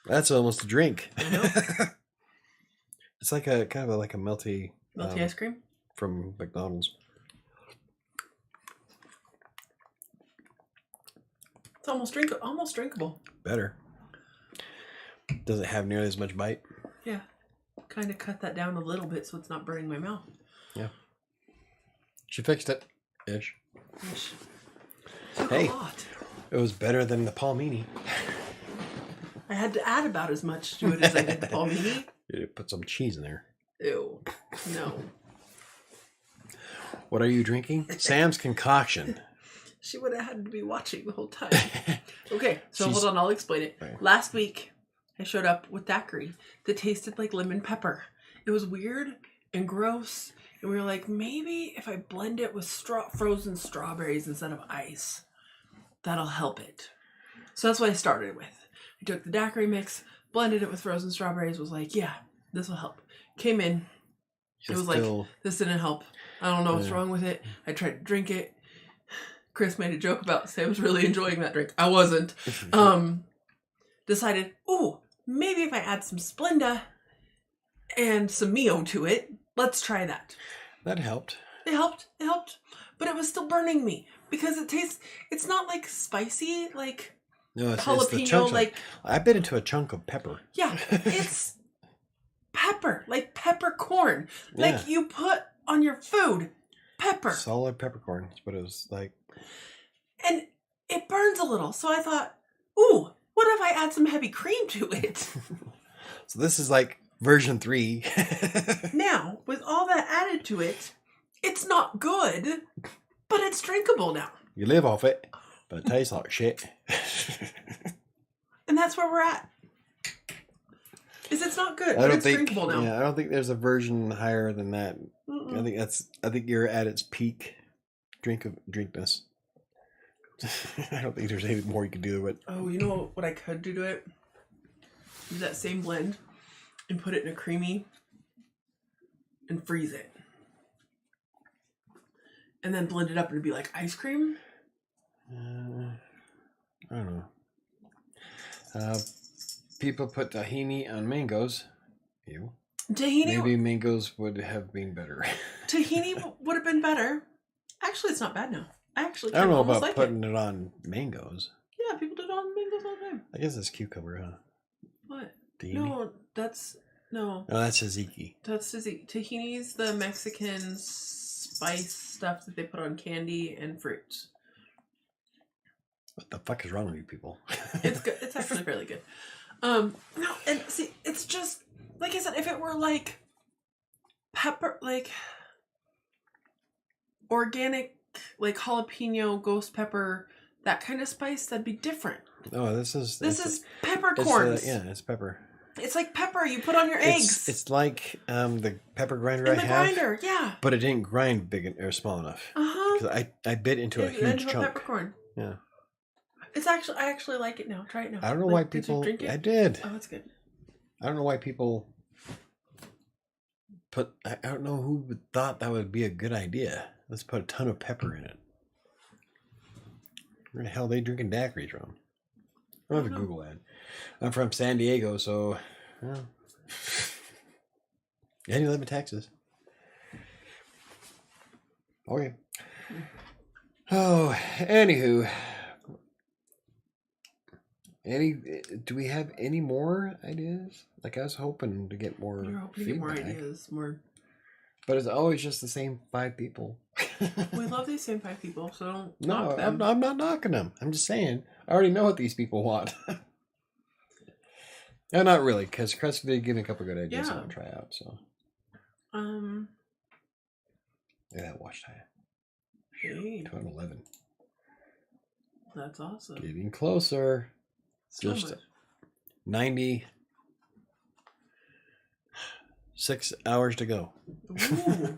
That's almost a drink. It's like a kind of like a melty ice cream from McDonald's. It's almost drinkable. Better. Does it have nearly as much bite? kind of cut that down a little bit so it's not burning my mouth. Yeah. She fixed it. Ish. Took hey, a lot. It was better than the palmini. I had to add about as much to it as I did the palmini. You put some cheese in there. Ew. No. What are you drinking? Sam's concoction. She would have had to be watching the whole time. Okay, so hold on, I'll explain it. Right. Last week, I showed up with daiquiri that tasted like lemon pepper. It was weird and gross, and we were like, maybe if I blend it with frozen strawberries instead of ice, that'll help it. So that's what I started with. I took the daiquiri mix, blended it with frozen strawberries, was like, yeah, this will help. Came in, it was like, this didn't help. I don't know what's wrong with it. I tried to drink it. Chris made a joke about Sam's really enjoying that drink. I wasn't. Decided, ooh, maybe if I add some Splenda and some Mio to it, let's try that. That helped. It helped. But it was still burning me because it's not like spicy, like no, jalapeno. It's the chunks like I bit into a chunk of pepper. Yeah, it's pepper, like peppercorn. Like you put on your food, pepper. Solid peppercorn. That's what it was like. And it burns a little. So I thought, ooh, what if I add some heavy cream to it? So this is like version 3. Now, with all that added to it, it's not good, but it's drinkable now. You live off it, but it tastes like shit. And that's where we're at. It's not good, but it's drinkable now. Yeah, I don't think there's a version higher than that. Mm-mm. I think you're at its peak drinkness. I don't think there's any more you can do to it. Oh, you know what I could do to it? Use that same blend and put it in a creamy and freeze it. And then blend it up and it'd be like ice cream. I don't know. People put tahini on mangoes. Ew. Tahini. Maybe mangoes would have been better. Tahini would have been better. Actually, it's not bad now. I don't know about putting it on mangoes. Yeah, people do it on mangoes all the time. I guess it's cucumber, huh? What? Tahini? No, that's tzatziki. That's tzatziki. Tahini's the Mexican spice stuff that they put on candy and fruits. What the fuck is wrong with you people? It's good. It's actually fairly good. No, and see, it's just like I said. If it were like pepper, like organic, like jalapeno, ghost pepper, that kind of spice, that'd be different. Oh, this is peppercorns. It's pepper. It's like pepper you put on your eggs. It's like the pepper grinder I have. In the grinder, yeah. But it didn't grind big or small enough. Because I bit into a huge chunk. Peppercorn. Yeah. I actually like it now. Try it now. I don't know why people. Did you drink it? I did. Oh, it's good. I don't know why people I don't know who thought that would be a good idea. Let's put a ton of pepper in it. Where the hell are they drinking daiquiris from? I don't have a Google ad. I'm from San Diego, so and you live in Texas. Okay. Oh, anywho. Do we have any more ideas? Like, I was hoping to get more. You're hoping to get more ideas, more. But it's always just the same 5 people. We love these same 5 people, so don't knock them. I'm not knocking them. I'm just saying, I already know what these people want. No, not really, because Chris did give me a couple good ideas I want to try out. So, look at that watch time. Hey. 12:11. That's awesome. Getting closer. So just much. 96 hours to go. Ooh.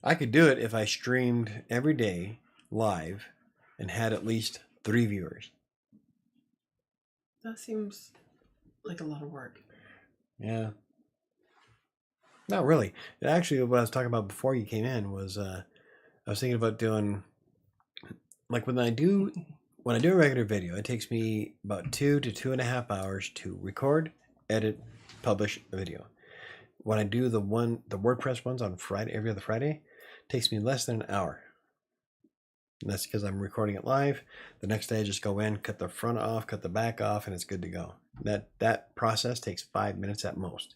I could do it if I streamed every day live and had at least 3 viewers. That seems like a lot of work. Yeah. Not really. Actually, what I was talking about before you came in was I was thinking about doing, like, when I do a regular video, it takes me about 2 to 2.5 hours to record, edit, publish a video. When I do the WordPress ones on Friday, every other Friday, it takes me less than an hour. And that's because I'm recording it live. The next day I just go in, cut the front off, cut the back off, and it's good to go. That process takes 5 minutes at most.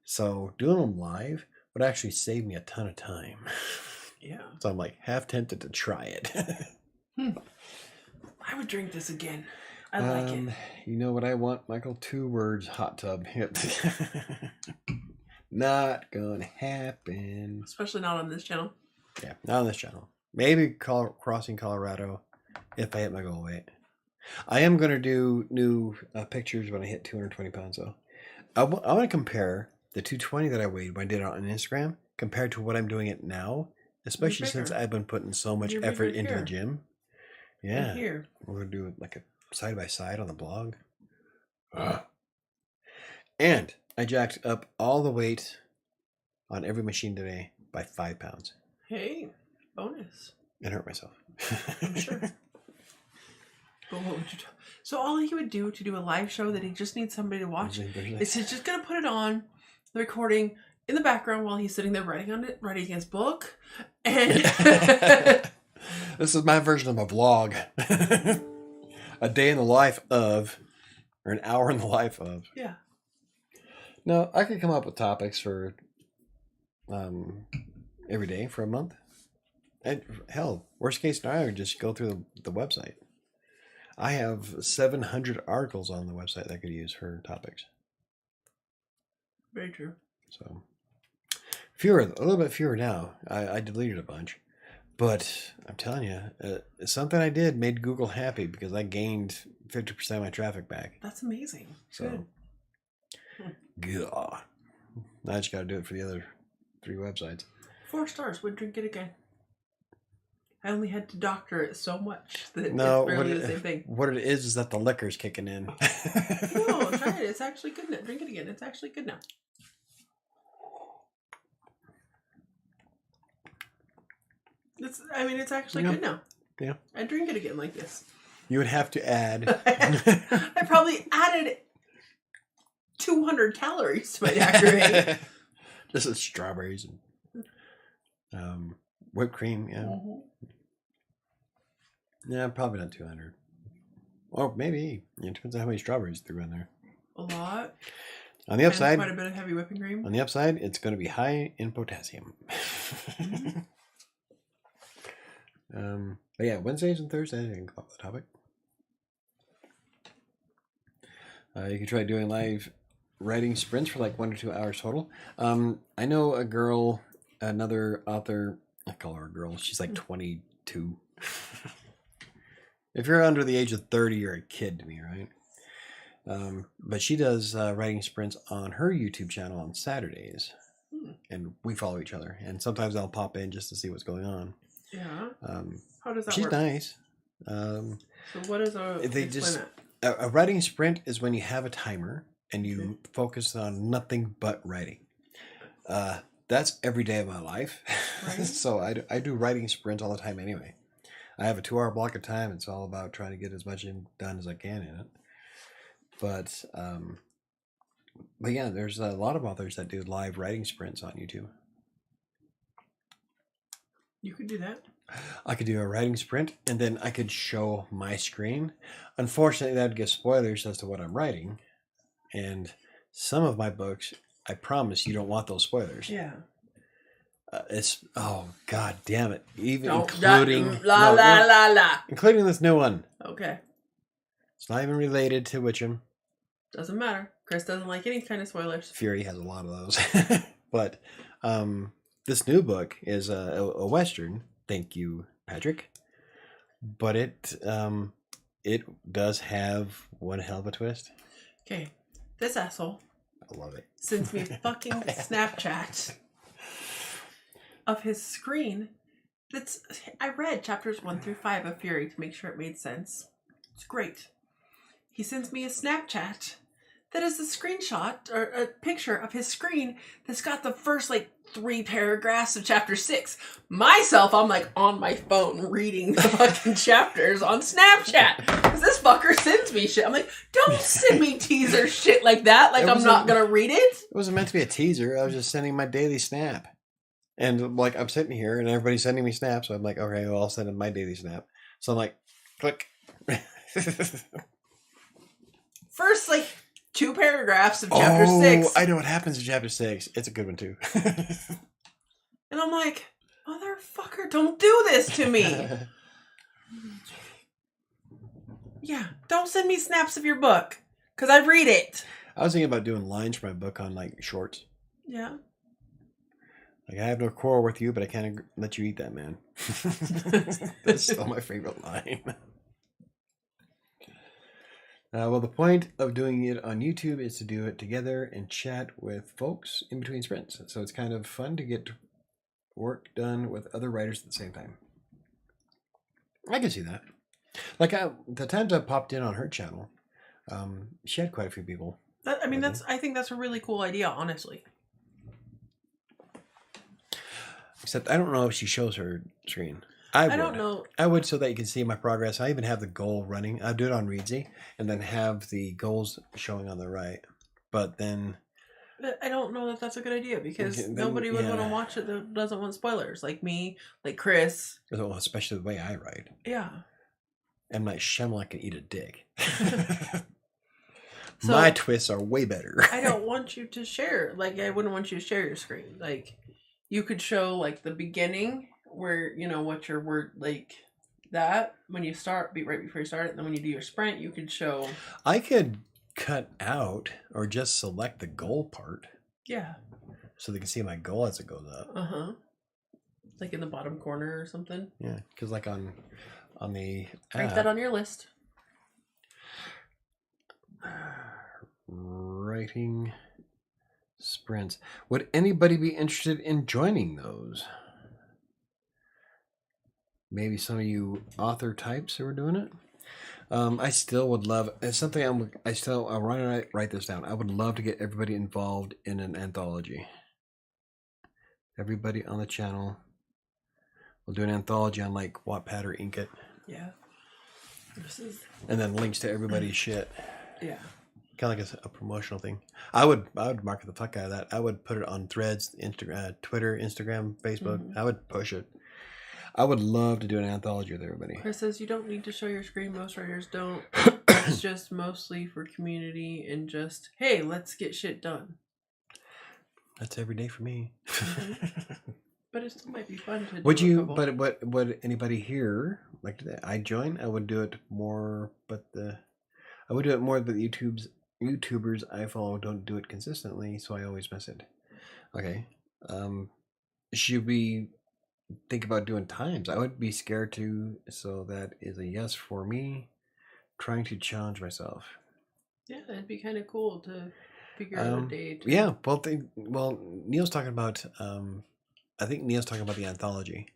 So doing them live would actually save me a ton of time. Yeah. So I'm like half tempted to try it. I would drink this again. I like it. You know what I want, Michael? 2 words, hot tub. Not gonna happen. Especially not on this channel. Yeah, not on this channel. Maybe crossing Colorado if I hit my goal weight. I am going to do new pictures when I hit 220 pounds, though. I want to compare the 220 that I weighed when I did it on Instagram compared to what I'm doing it now, especially since I've been putting so much effort into the gym. Yeah. Here. We're going to do like a side-by-side on the blog. And I jacked up all the weight on every machine today by 5 pounds. Hey, bonus. And hurt myself. I'm sure. But what would you do? So all he would do to do a live show that he just needs somebody to watch is he's just going to put it on, the recording in the background while he's sitting there writing his book. And this is my version of a vlog. A day in the life of, or an hour in the life of. Yeah. No, I could come up with topics for every day for a month. And hell, worst case scenario, just go through the website. I have 700 articles on the website that I could use for topics. Very true. So a little bit fewer now. I deleted a bunch, but I'm telling you, something I did made Google happy because I gained 50% of my traffic back. That's amazing. So, yeah. Now I just got to do it for the other 3 websites. 4 stars. Would drink it again. I only had to doctor it so much that it's really the same thing. What it is that the liquor's kicking in. No, try it. It's actually good now. Drink it again. It's actually good now. It's actually good now. Yeah. I drink it again like this. You would have to add. I probably added 200 calories to my Daiquiri. Just with strawberries and whipped cream, yeah. Mm-hmm. Yeah, probably not 200. Or maybe. It depends on how many strawberries threw in there. A lot. On the upside, quite a bit of heavy whipping cream. On the upside, it's going to be high in potassium. Mm-hmm. But yeah, Wednesdays and Thursdays, I can come up with a topic. You can try doing live writing sprints for like 1 or 2 hours total. I know a girl, another author, I call her a girl, she's like 22. If you're under the age of 30, you're a kid to me, right? But she does writing sprints on her YouTube channel on Saturdays. And we follow each other. And sometimes I'll pop in just to see what's going on. Yeah. How does that work? She's nice. So what is a writing sprint is when you have a timer and you focus on nothing but writing. That's every day of my life. Right. So I do writing sprints all the time anyway. I have a 2-hour block of time. It's all about trying to get as much done as I can in it. But yeah, there's a lot of authors that do live writing sprints on YouTube. You could do that. I could do a writing sprint, and then I could show my screen. Unfortunately, that would give spoilers as to what I'm writing. And some of my books, I promise you don't want those spoilers. Yeah. God damn it. Including this new one. Okay. It's not even related to Witcham. Doesn't matter. Chris doesn't like any kind of spoilers. Fury has a lot of those. But this new book is a Western. Thank you, Patrick. But it does have one hell of a twist. Okay. This asshole. I love it. Sends me a fucking Snapchat of his screen. I read chapters 1 through 5 of Fury to make sure it made sense. It's great. He sends me a Snapchat that is a screenshot or a picture of his screen that's got the first 3 paragraphs of chapter 6. Myself, I'm on my phone reading the fucking chapters on Snapchat. Because this fucker sends me shit. I'm don't send me teaser shit like that. I'm not going to read it. It wasn't meant to be a teaser. I was just sending my daily snap. And I'm sitting here and everybody's sending me snaps. So I'm okay, well, I'll send in my daily snap. So I'm click. First, 2 paragraphs of chapter 6. I know what happens in chapter 6. It's a good one too. And I'm like, motherfucker, don't do this to me. Yeah, don't send me snaps of your book, because I read it. I was thinking about doing lines for my book on like shorts. Yeah. Like, I have no quarrel with you, but I can't let you eat that, man. That's still my favorite line. Well, the point of doing it on YouTube is to do it together and chat with folks in between sprints. So it's kind of fun to get work done with other writers at the same time. I can see that. Like the times I popped in on her channel, she had quite a few people. I think that's a really cool idea, honestly. Except I don't know if she shows her screen. I don't know. I would, so that you can see my progress. I even have the goal running. I'll do it on Readsy and then have the goals showing on the right. But then I don't know that that's a good idea, because nobody would want to watch it that doesn't want spoilers. Like me, like Chris. Well, especially the way I write. Yeah. M. Night Shyamalan can eat a dick. So, my twists are way better. I don't want you to share. Like, I wouldn't want you to share your screen. Like, you could show, like, the beginning where, you know, what your word, like, that, when you start, right before you start it, and then when you do your sprint, you could show. I could cut out or just select the goal part. Yeah. So they can see my goal as it goes up. Uh-huh. Like in the bottom corner or something. Yeah, because like on the app, write that on your list. Writing sprints. Would anybody be interested in joining those? Maybe some of you author types who are doing it. I still would love. It's something I'll write this down. I would love to get everybody involved in an anthology. Everybody on the channel. We'll do an anthology on like Wattpad or Inkitt. Yeah. And then links to everybody's shit. Yeah. Kind of like a promotional thing. I would market the fuck out of that. I would put it on Threads, Twitter, Instagram, Facebook. Mm-hmm. I would push it. I would love to do an anthology with everybody. Chris says you don't need to show your screen. Most writers don't. It's just mostly for community and just, hey, let's get shit done. That's every day for me. Mm-hmm. But it still might be fun to do. Would anybody here like to I join? I would do it more, but the YouTubers I follow don't do it consistently, so I always miss it. Okay. Should we think about doing times? I would be scared to, so that is a yes for me. Trying to challenge myself. Yeah, that'd be kind of cool to figure out a date. Yeah, well, Neil's talking about. I think Neil's talking about the anthology.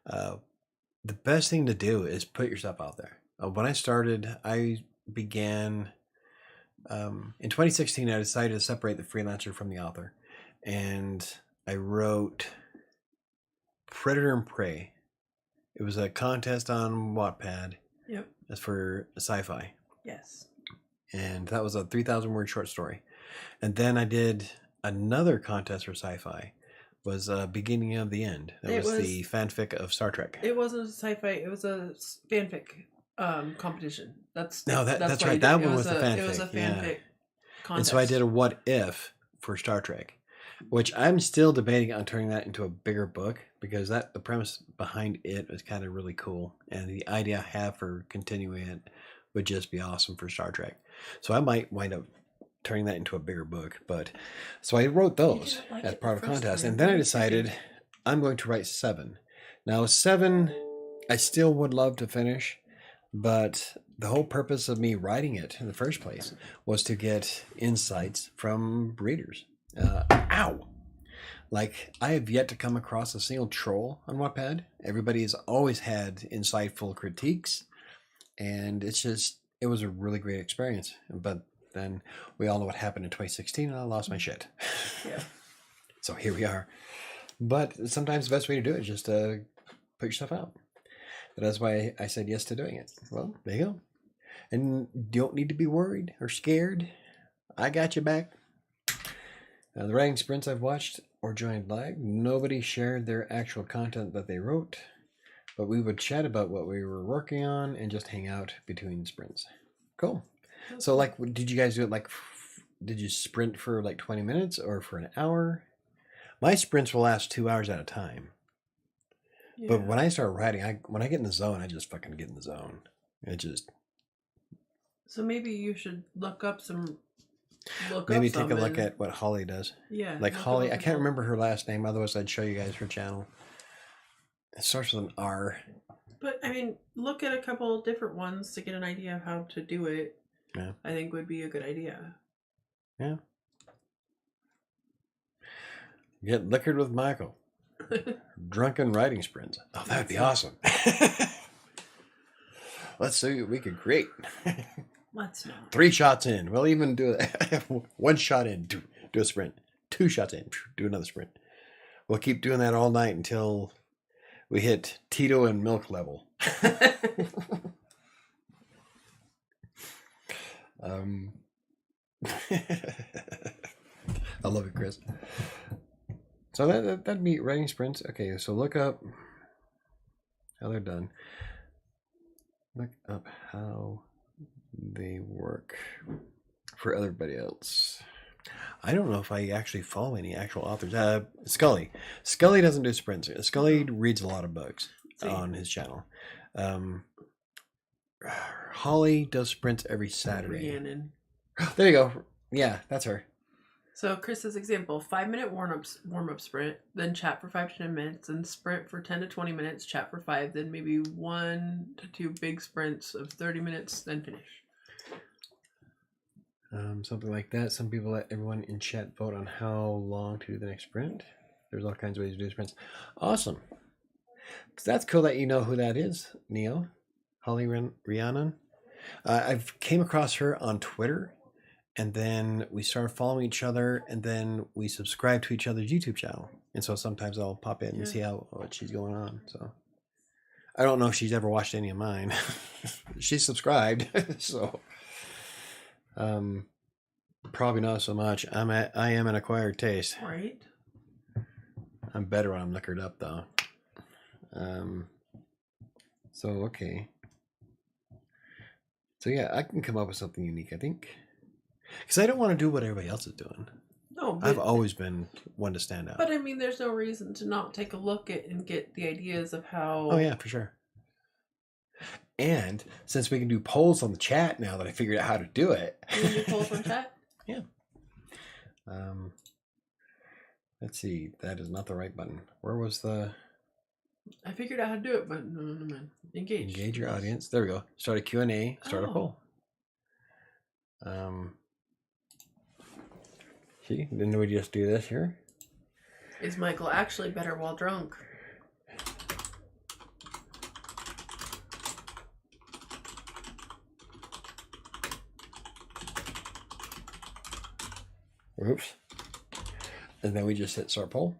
The best thing to do is put yourself out there. When I started, I began in 2016. I decided to separate the freelancer from the author, and I wrote Predator and Prey. It was a contest on Wattpad. Yep. That's for sci-fi. Yes. And that was a 3,000 word short story. And then I did another contest for sci-fi. Was Beginning of the End. That was the fanfic of Star Trek. It wasn't a sci-fi. It was a fanfic competition. That's right. That one was the fanfic. It was a fanfic contest. And so I did a what if for Star Trek, which I'm still debating on turning that into a bigger book, because the premise behind it was kind of really cool, and the idea I have for continuing it would just be awesome for Star Trek. So I might wind up turning that into a bigger book. But so I wrote those as part of the contest, and then I decided I'm going to write 7. Now 7 I still would love to finish, but the whole purpose of me writing it in the first place was to get insights from readers. Like, I have yet to come across a single troll on Wattpad. Everybody has always had insightful critiques, and it was a really great experience. But then we all know what happened in 2016, and I lost my shit. Yeah. So here we are. But sometimes the best way to do it is just to put yourself out. But that's why I said yes to doing it. Well, there you go. And you don't need to be worried or scared. I got you back. The writing sprints I've watched or joined live, nobody shared their actual content that they wrote, but we would chat about what we were working on and just hang out between sprints. Cool. So, like, did you guys do it like did you sprint for like 20 minutes or for an hour? My sprints will last 2 hours at a time. Yeah. But when I start writing, when I get in the zone, I just fucking get in the zone. It just. So maybe you should look up some. Maybe take a look at what Holly does. Yeah. Like Holly, I can't remember her last name. Otherwise, I'd show you guys her channel. It starts with an R. But I mean, look at a couple different ones to get an idea of how to do it. Yeah. I think would be a good idea. Yeah. Get liquored with Michael. Drunken writing sprints. Oh, that would be awesome. Let's see what we could create. Let's not. 3 shots in. We'll even do it. 1 shot in. Do a sprint. 2 shots in. Do another sprint. We'll keep doing that all night until we hit Tito and milk level. I love it, Chris. So that'd be writing sprints. Okay, so look up how they're done. Look up how they work for everybody else. I don't know if I actually follow any actual authors. Scully doesn't do sprints. Scully reads a lot of books on his channel. Holly does sprints every Saturday. Rhiannon. There you go. Yeah, that's her. So Chris's example: 5-minute warm up sprint, then chat for 5 to 10 minutes, and sprint for 10 to 20 minutes, chat for 5, then maybe 1 to 2 big sprints of 30 minutes, then finish. Something like that. Some people let everyone in chat vote on how long to do the next sprint. There's all kinds of ways to do sprints. Awesome. That's cool that you know who that is, Neo. Holly Rhiannon. I've came across her on Twitter, and then we started following each other, and then we subscribed to each other's YouTube channel. And so sometimes I'll pop in and see what she's going on. So I don't know if she's ever watched any of mine. She's subscribed, so probably not so much. I am an acquired taste. Right. I'm better when I'm liquored up, though. So okay. So yeah, I can come up with something unique, I think. Because I don't want to do what everybody else is doing. No, but I've always been one to stand out. But I mean, there's no reason to not take a look at and get the ideas of how. Oh yeah, for sure. And since we can do polls on the chat now that I figured out how to do it. You can do polls on chat? Yeah. Let's see. That is not the right button. Where was the... I figured out how to do it, but no. Engage your audience. There we go. Start a Q&A. Start a poll. See? Didn't we just do this here? Is Michael actually better while drunk? Oops. And then we just hit start poll.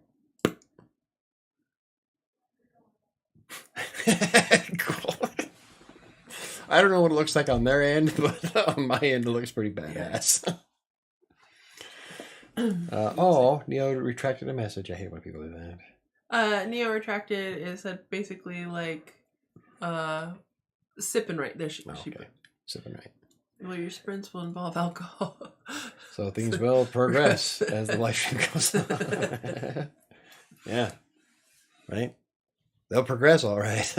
Cool. I don't know what it looks like on their end, but on my end it looks pretty badass. Neo retracted a message. I hate when people do that. Neo retracted is basically like sip and write. There she put. Sip and write. Well, your sprints will involve alcohol. So things will progress as the live stream goes on. Yeah. Right? They'll progress all right.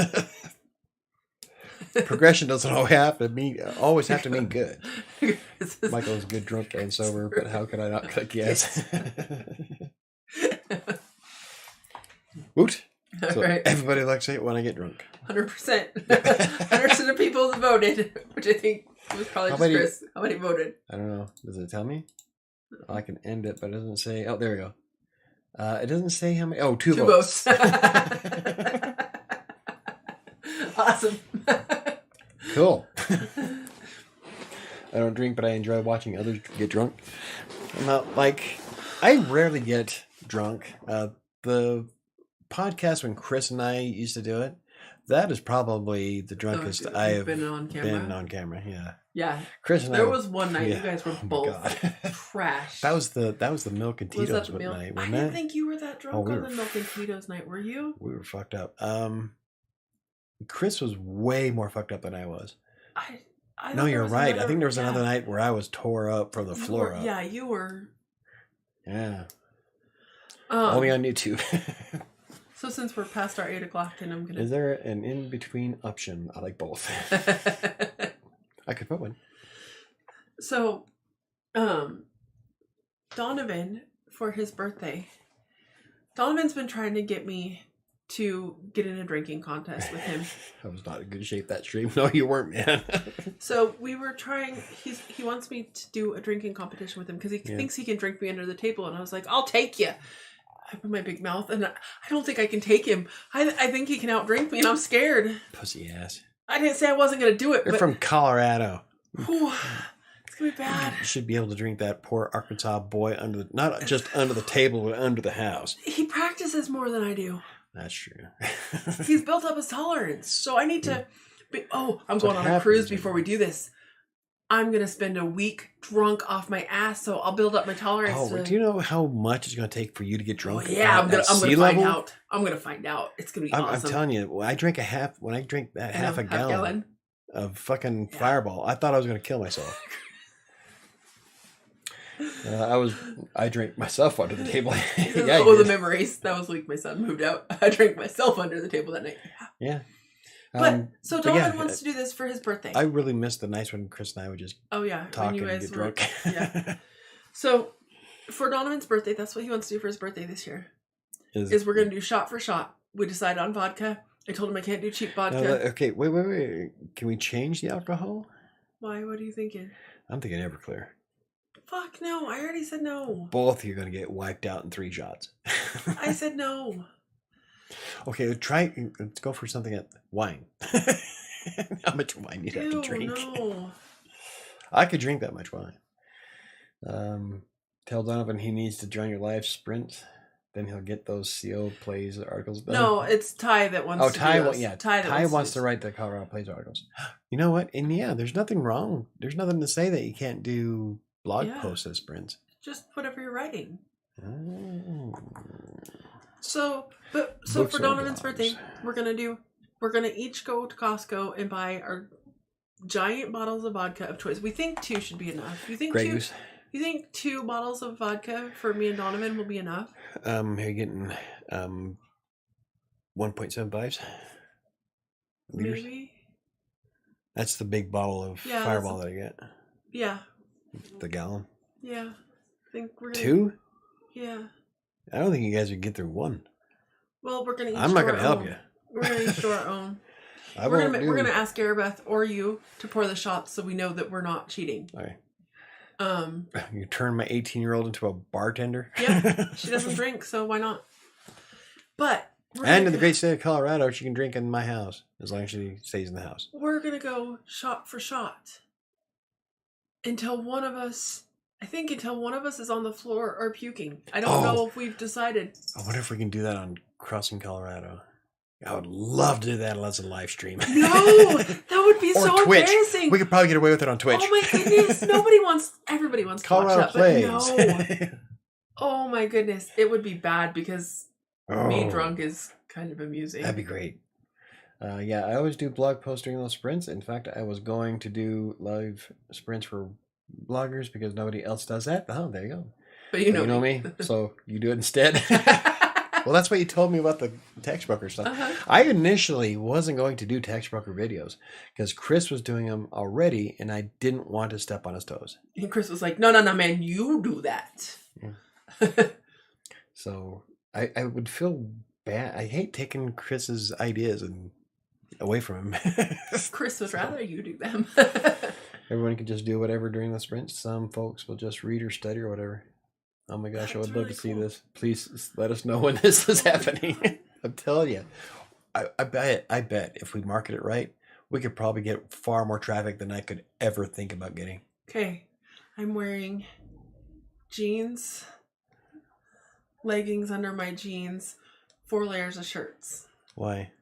Progression doesn't always have to mean good. Michael's good drunk and sober, but how could I not click yes? Woot. So right. Everybody likes it when I get drunk. 100%. 100% of people voted, which I think was probably Chris. How many voted? I don't know. Does it tell me? Oh, I can end it, but it doesn't say. Oh, there we go. It doesn't say how many. Oh, two votes. Awesome. Cool. I don't drink, but I enjoy watching others get drunk. I rarely get drunk. The podcast when Chris and I used to do it, that is probably the drunkest I have been on camera. Yeah. Yeah. Chris and there was one night you guys were both trashed. That was the Milk and Tito's night. I didn't think you were that drunk on the Milk and Tito's night. Were you? We were fucked up. Chris was way more fucked up than I was. No, you're right. I think there was another night where I was tore up from the floor up. Yeah, you were. Yeah. Only on YouTube. So since we're past our 8 o'clock, and I'm gonna. Is there an in-between option? I like both. I could put one. So, Donovan, for his birthday, Donovan's been trying to get me to get in a drinking contest with him. I was not in good shape that stream. No, you weren't, man. So we were trying. He wants me to do a drinking competition with him because he thinks he can drink me under the table, and I was like, I'll take you. I put my big mouth, and I don't think I can take him. I think he can outdrink me, and I'm scared. Pussy ass. I didn't say I wasn't going to do it. You're from Colorado. Whew, it's going to be bad. You should be able to drink that poor Arkansas boy not just under the table, but under the house. He practices more than I do. That's true. He's built up his tolerance. So I need to I'm going on a cruise before we do this. I'm going to spend a week drunk off my ass, so I'll build up my tolerance. Oh, do you know how much it's going to take for you to get drunk? Oh, yeah, I'm going to find out. I'm going to find out. It's going to be awesome. I'm telling you, when I drink half a gallon of fucking Fireball, I thought I was going to kill myself. I drank myself under the table. The memories. That was like my son moved out. I drank myself under the table that night. Yeah. So Donovan wants to do this for his birthday. I really missed the nights when Chris and I would just talk and get drunk. Yeah. So for Donovan's birthday, that's what he wants to do for his birthday this year. Is we're going to do shot for shot. We decided on vodka. I told him I can't do cheap vodka. No, okay, wait. Can we change the alcohol? Why? What are you thinking? I'm thinking Everclear. Fuck no, I already said no. Both you're going to get wiped out in 3 shots. I said no. Okay, let's go for something at wine. How much wine you have to drink? No. I could drink that much wine. Tell Donovan he needs to join your live sprint. Then he'll get those CO Plays articles done. No, it's Ty that wants to do those. Ty wants to write the Colorado Plays articles. You know what? And there's nothing wrong. There's nothing to say that you can't do blog posts as sprints. Just whatever you're writing. Oh. So for Donovan's birthday, we're gonna each go to Costco and buy our giant bottles of vodka of choice. We think 2 should be enough. You think 2 bottles of vodka for me and Donovan will be enough? You're getting 1.75s. liters. Maybe. That's the big bottle of Fireball that I get. Yeah. The gallon. Yeah. I think we're gonna 2? Yeah. I don't think you guys would get through 1. Well, we're gonna. I'm not gonna help you. We're gonna each do our own. We're gonna ask Arabeth or you to pour the shots so we know that we're not cheating. All right. You turn my 18-year-old into a bartender. Yeah, she doesn't drink, so why not? But in the great state of Colorado, she can drink in my house as long as she stays in the house. We're gonna go shot for shot until one of us is on the floor or puking. I don't know if we've decided. I wonder if we can do that on Crossing Colorado. I would love to do that as a live stream. No, that would be so Twitch. embarrassing. We could probably get away with it on Twitch. Oh my goodness! Everybody wants to Colorado watch that, Plays. but no. Oh my goodness, it would be bad because me drunk is kind of amusing. That'd be great. I always do blog posts during those sprints. In fact, I was going to do live sprints for bloggers because nobody else does that. Oh, there you go. But you know me, so you do it instead. Well, that's what you told me about the text broker stuff. Uh-huh. I initially wasn't going to do text broker videos because Chris was doing them already, and I didn't want to step on his toes. And Chris was like, "No, man, you do that." Yeah. So I would feel bad. I hate taking Chris's ideas and away from him. Chris would rather you do them. Everyone can just do whatever during the sprints. Some folks will just read or study or whatever. Oh my gosh, I would love to see this. Please let us know when this is happening. I'm telling you. I bet if we market it right, we could probably get far more traffic than I could ever think about getting. Okay. I'm wearing jeans, leggings under my jeans, 4 layers of shirts. Why?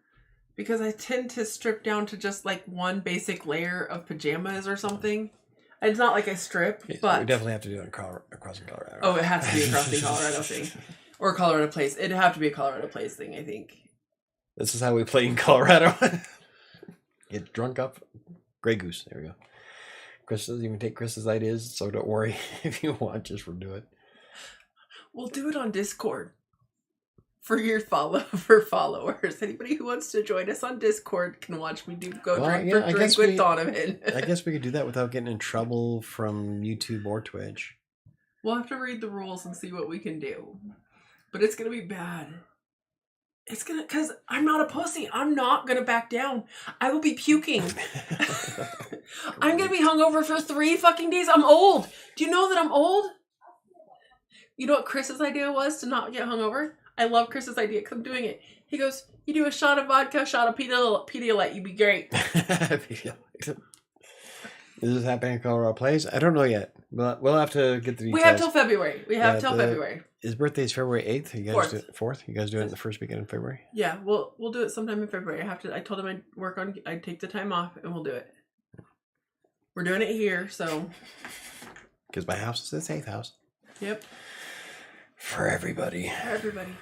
Because I tend to strip down to just like one basic layer of pajamas or something. It's not like I strip, but... We definitely have to do it in Crossing Colorado. Oh, it has to be a Crossing Colorado thing. Or Colorado Plays. It'd have to be a Colorado Plays thing, I think. This is how we play in Colorado. Get drunk up. Grey Goose. There we go. Chris doesn't even take Chris's ideas, so don't worry. If you want, just do it. We'll do it on Discord. For your followers. Anybody who wants to join us on Discord can watch me drink with Donovan. I guess we could do that without getting in trouble from YouTube or Twitch. We'll have to read the rules and see what we can do. But it's going to be bad. Because I'm not a pussy. I'm not going to back down. I will be puking. I'm going to be hungover for 3 fucking days. I'm old. Do you know that I'm old? You know what Chris's idea was to not get hungover? I love Chris's idea because I'm doing it. He goes, you do a shot of vodka, shot of Pedialyte, you'd be great. Is this happening in Colorado Place? I don't know yet. We'll have to get the details. We have till February. February. His birthday's February 8th. You guys do it 4th? You guys do it in the first weekend in February? Yeah, we'll do it sometime in February. I told him I'd take the time off and we'll do it. We're doing it here, so. Because my house is the safe house. Yep. For everybody. For everybody.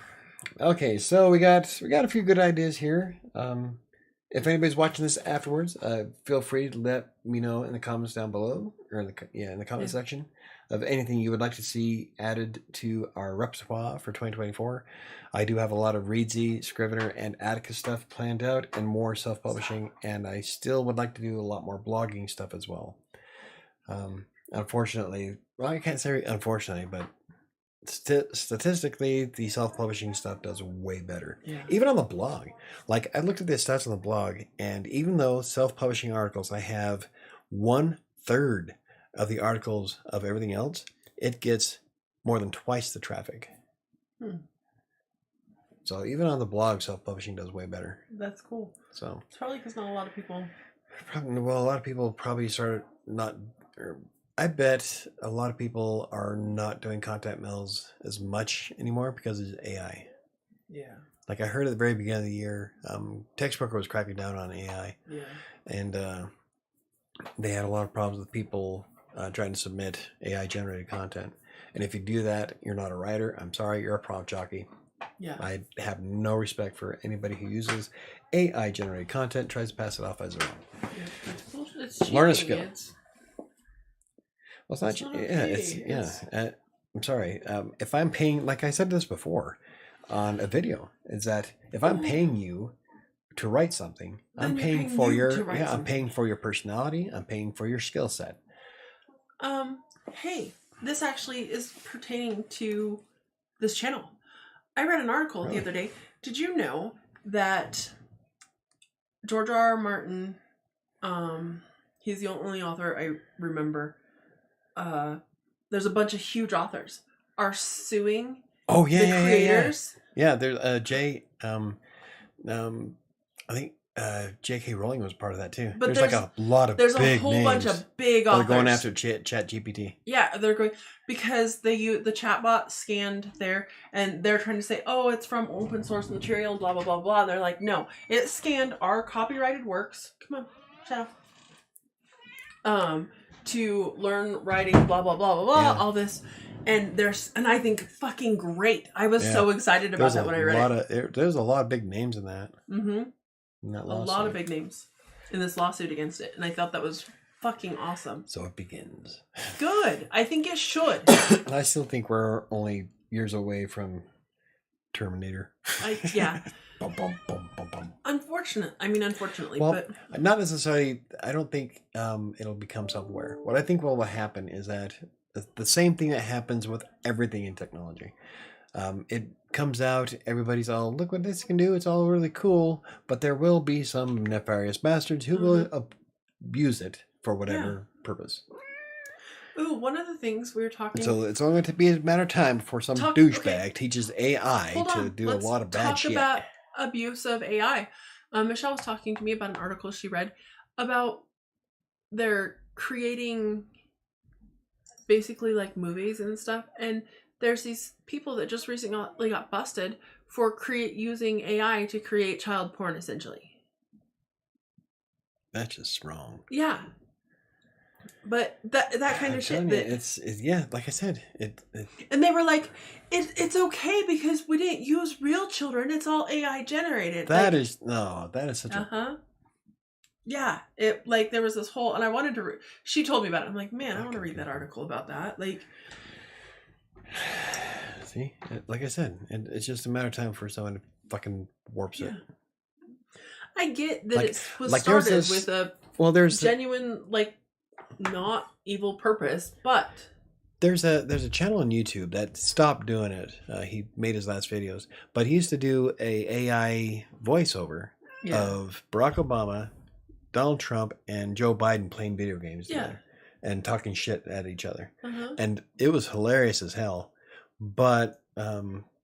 Okay, so we got a few good ideas here. If anybody's watching this afterwards, feel free to let me know in the comments down below, or in the comment section, of anything you would like to see added to our repertoire for 2024. I do have a lot of Reedsy, Scrivener, and Atticus stuff planned out, and more self-publishing, and I still would like to do a lot more blogging stuff as well. Unfortunately, well, I can't say unfortunately, but statistically, the self-publishing stuff does way better. Yeah. Even on the blog. Like, I looked at the stats on the blog, and even though self-publishing articles, I have 1/3 of the articles of everything else, it gets more than twice the traffic. So even on the blog, self-publishing does way better. That's cool. So it's probably because not a lot of people. Well, a lot of people probably started not. I bet a lot of people are not doing contact mails as much anymore because of AI. Yeah. Like I heard at the very beginning of the year, Textbroker was cracking down on AI. Yeah. And they had a lot of problems with people trying to submit AI generated content. And if you do that, you're not a writer. I'm sorry, you're a prompt jockey. Yeah. I have no respect for anybody who uses AI generated content, tries to pass it off as their own. Yeah. It's learn a skill. Well, it's not. Okay. I'm sorry. If I'm paying, like I said this before on a video, is that if I'm paying you to write something, I'm paying for I'm paying for your personality. I'm paying for your skill set. Hey, this actually is pertaining to this channel. I read an article the other day. Did you know that George R. Martin, he's the only author I remember. There's a bunch of huge authors are suing the creators. Yeah, there's Jay. I think J.K. Rowling was part of that too. But there's like a lot of there's big a whole names. bunch of big authors. They're going after Chat GPT. Yeah, they're going because they use the chatbot scanned there, and they're trying to say, oh, it's from open source material, blah blah blah blah. And they're like, no, it scanned our copyrighted works. Come on, shut up. To learn writing, blah blah blah blah blah, all this, and I think fucking great. I was so excited about that when I read it. There's a lot of big names in that. Mm-hmm. A lot of big names in this lawsuit against it, and I thought that was fucking awesome. So it begins. Good. I think it should. I still think we're only years away from Terminator. Yeah. Bum, bum, bum, bum, bum. Unfortunately, well, but not necessarily. I don't think it'll become self-aware. What I think will happen is that the same thing that happens with everything in technology. It comes out, everybody's all, look what this can do, it's all really cool, but there will be some nefarious bastards who will abuse it for whatever purpose. Ooh, one of the things we were talking... So it's only going to be a matter of time before some douchebag teaches AI to do a lot of bad shit. Let's talk about abuse of AI. Michelle was talking to me about an article she read about they're creating basically like movies and stuff, and there's these people that just recently got busted for using AI to create child porn, essentially. That's just wrong. Yeah. But that kind of shit. It's like I said, and they were like, it's okay because we didn't use real children. It's all AI generated. That is such a Yeah, it like there was this whole, and I wanted to. She told me about it. I'm like, man, I want to read that article about that. Like, see, like I said, it's just a matter of time for someone to fucking warps it. I get that it was like started with a genuine, like, not evil purpose, but there's a channel on YouTube that stopped doing it. He made his last videos, but he used to do a AI voiceover of Barack Obama, Donald Trump, and Joe Biden playing video games together and talking shit at each other. And it was hilarious as hell. But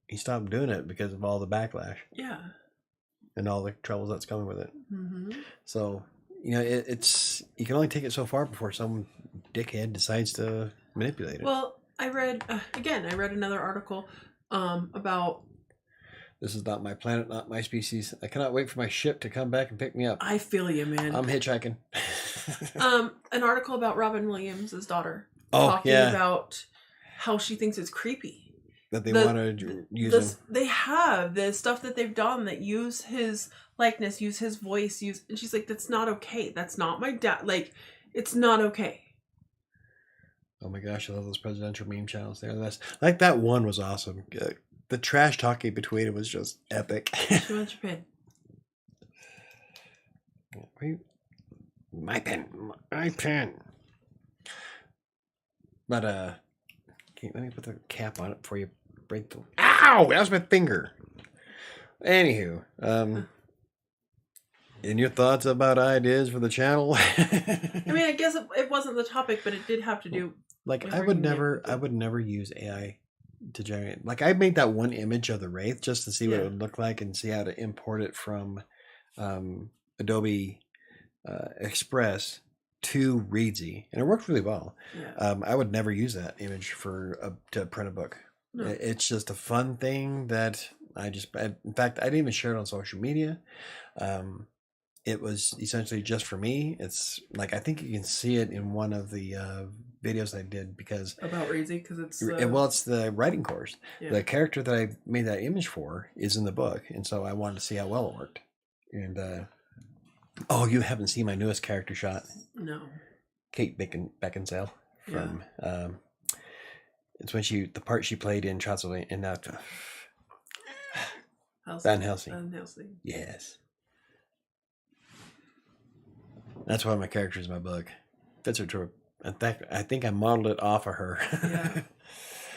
he stopped doing it because of all the backlash. Yeah. And all the troubles that's coming with it. So, you know, it's you can only take it so far before some dickhead decides to manipulate it. Well, I read another article about this is not my planet, not my species. I cannot wait for my ship to come back and pick me up. I feel you, man. I'm hitchhiking. An article about Robin Williams' daughter talking about how she thinks it's creepy that they want to use him. They have the stuff that they've done that use his likeness, use his voice, and she's like, that's not okay. That's not my dad. Like, it's not okay. Oh my gosh, I love those presidential meme channels. They're the best. Like that one was awesome. The trash talking between it was just epic. Too much pen. My pen. But let me put the cap on it before you break the. Ow! That was my finger. Anywho, and your thoughts about ideas for the channel? I mean, I guess it wasn't the topic, but it did have to do. Like I would never use AI to generate. Like I made that one image of the Wraith just to see what it would look like and see how to import it from Adobe Express to Readsy, and it worked really well. I would never use that image to print a book. No. It's just a fun thing that in fact, I didn't even share it on social media. It was essentially just for me. It's like, I think you can see it in one of the videos I did because about Readsy, because it's it's the writing course. The character that I made that image for is in the book, and so I wanted to see how well it worked. And oh, you haven't seen my newest character shot? No. Kate Beckinsale from it's when the part she played in Transylvania in Van Helsing. Yes. That's one of my characters in my book. Fits her to in fact, I think I modeled it off of her. Yeah.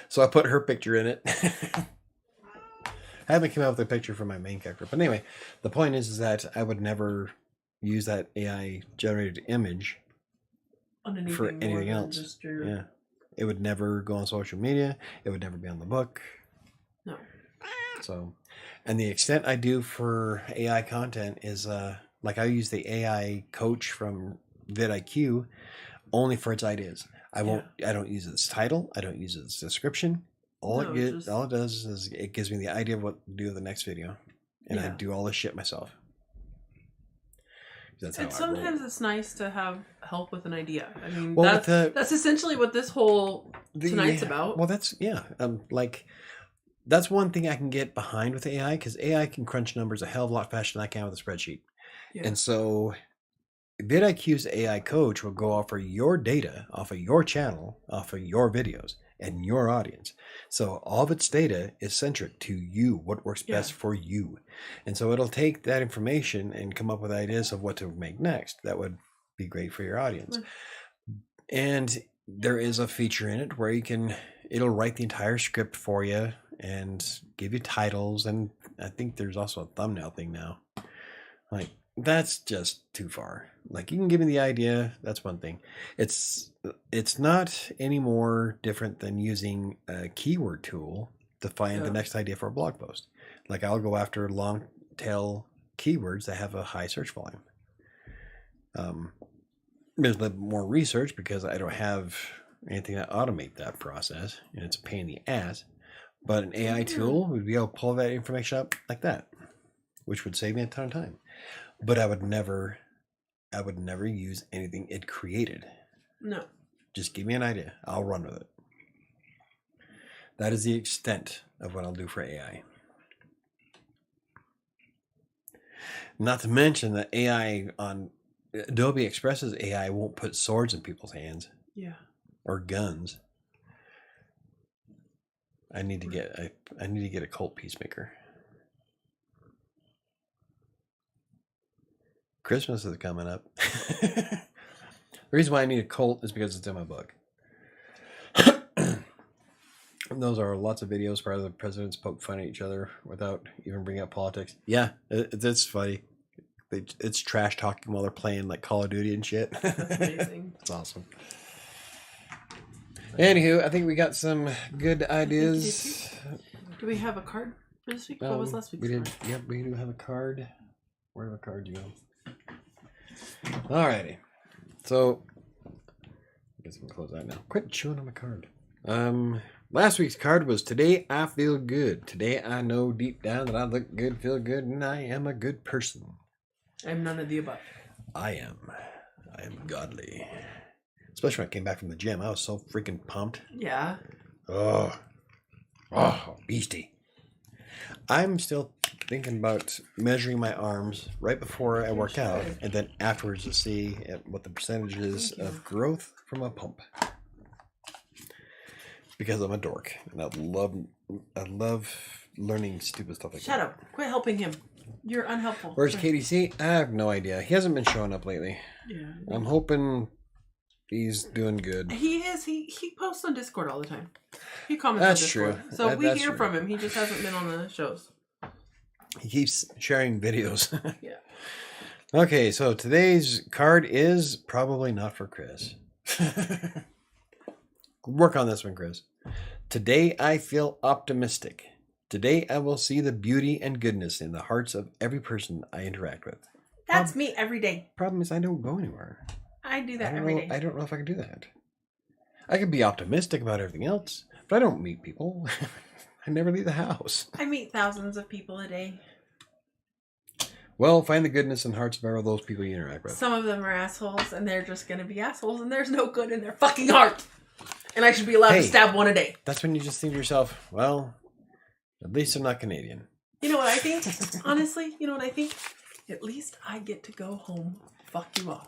So I put her picture in it. I haven't come up with a picture for my main character. But anyway, the point is that I would never use that AI generated image for anything else. Yeah. It would never go on social media. It would never be on the book. No. So, and the extent I do for AI content is like I use the AI coach from vidIQ only for its ideas. I don't use its title. I don't use its description. All it does is it gives me the idea of what to do in the next video, and I do all this shit myself. That's how sometimes it's nice to have help with an idea. I mean, that's essentially what this whole tonight's about. Well, that's like that's one thing I can get behind with AI, because AI can crunch numbers a hell of a lot faster than I can with a spreadsheet. Yeah. And so vidIQ's AI coach will go off of your data, off of your channel, off of your videos and your audience. So all of its data is centric to you, what works best for you. And so it'll take that information and come up with ideas of what to make next that would be great for your audience. And there is a feature in it where it'll write the entire script for you and give you titles. And I think there's also a thumbnail thing now. Like, that's just too far. Like, you can give me the idea, that's one thing. It's not any more different than using a keyword tool to find the next idea for a blog post. Like, I'll go after long tail keywords that have a high search volume. There's a little more research because I don't have anything to automate that process, and it's a pain in the ass. But an AI tool would be able to pull that information up like that, which would save me a ton of time. But I would never use anything it created. No. Just give me an idea. I'll run with it. That is the extent of what I'll do for AI. Not to mention that AI on Adobe Express's AI won't put swords in people's hands. Yeah. Or guns. I need to get a cult peacemaker. Christmas is coming up. The reason why I need a cult is because it's in my book. And those are lots of videos where the presidents poke fun at each other without even bringing up politics. Yeah, it's funny. It's trash talking while they're playing like Call of Duty and shit. That's amazing. It's awesome. Anywho, I think we got some good ideas. Do we have a card for this week? What was last week's we did. card? Yep, we do have a card. Where do the cards go? Alrighty. So, I guess we can close that now. Quit chewing on my card. Last week's card was Today I Feel Good. Today I know deep down that I look good, feel good, and I am a good person. I'm none of the above. I am godly. Especially when I came back from the gym. I was so freaking pumped. Yeah. Oh, beastie. I'm still thinking about measuring my arms right before I work out, and then afterwards to see what the percentage is of growth from a pump. Because I'm a dork, and I love learning stupid stuff like that. Shut up. Quit helping him. You're unhelpful. Where's KDC? I have no idea. He hasn't been showing up lately. Yeah. I'm hoping he's doing good. He is. He posts on Discord all the time. He comments That's on Discord. true. So we That's hear true. from him. He just hasn't been on the shows. He keeps sharing videos. Yeah. Okay, so today's card is probably not for Chris. Work on this one, Chris. Today I feel optimistic. Today I will see the beauty and goodness in the hearts of every person I interact with. That's me every day. Problem is I don't go anywhere. I do that every day. I don't know if I can do that. I can be optimistic about everything else, but I don't meet people. I never leave the house. I meet thousands of people a day. Well, find the goodness in hearts of all those people you interact with. Some of them are assholes, and they're just going to be assholes, and there's no good in their fucking heart. And I should be allowed to stab one a day. That's when you just think to yourself, well, at least they're not Canadian. You know what I think? Honestly, you know what I think? At least I get to go home. Fuck you all.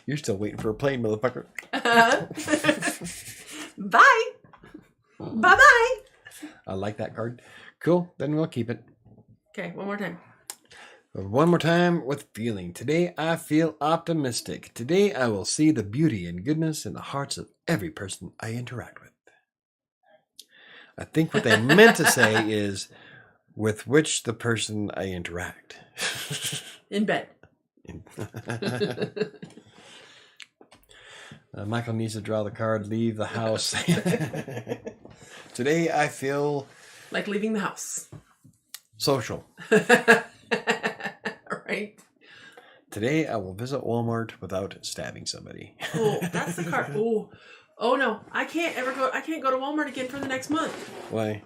You're still waiting for a plane, motherfucker. Bye. Bye-bye. I like that card. Cool, then we'll keep it. Okay, one more time. One more time with feeling. Today I feel optimistic. Today I will see the beauty and goodness in the hearts of every person I interact with. I think what they meant to say is with which the person I interact. In bed. Michael needs to draw the card, leave the house. Today I feel... like leaving the house. Social. Right? Today I will visit Walmart without stabbing somebody. Oh, that's the card. Oh no, I can't go to Walmart again for the next month. Why?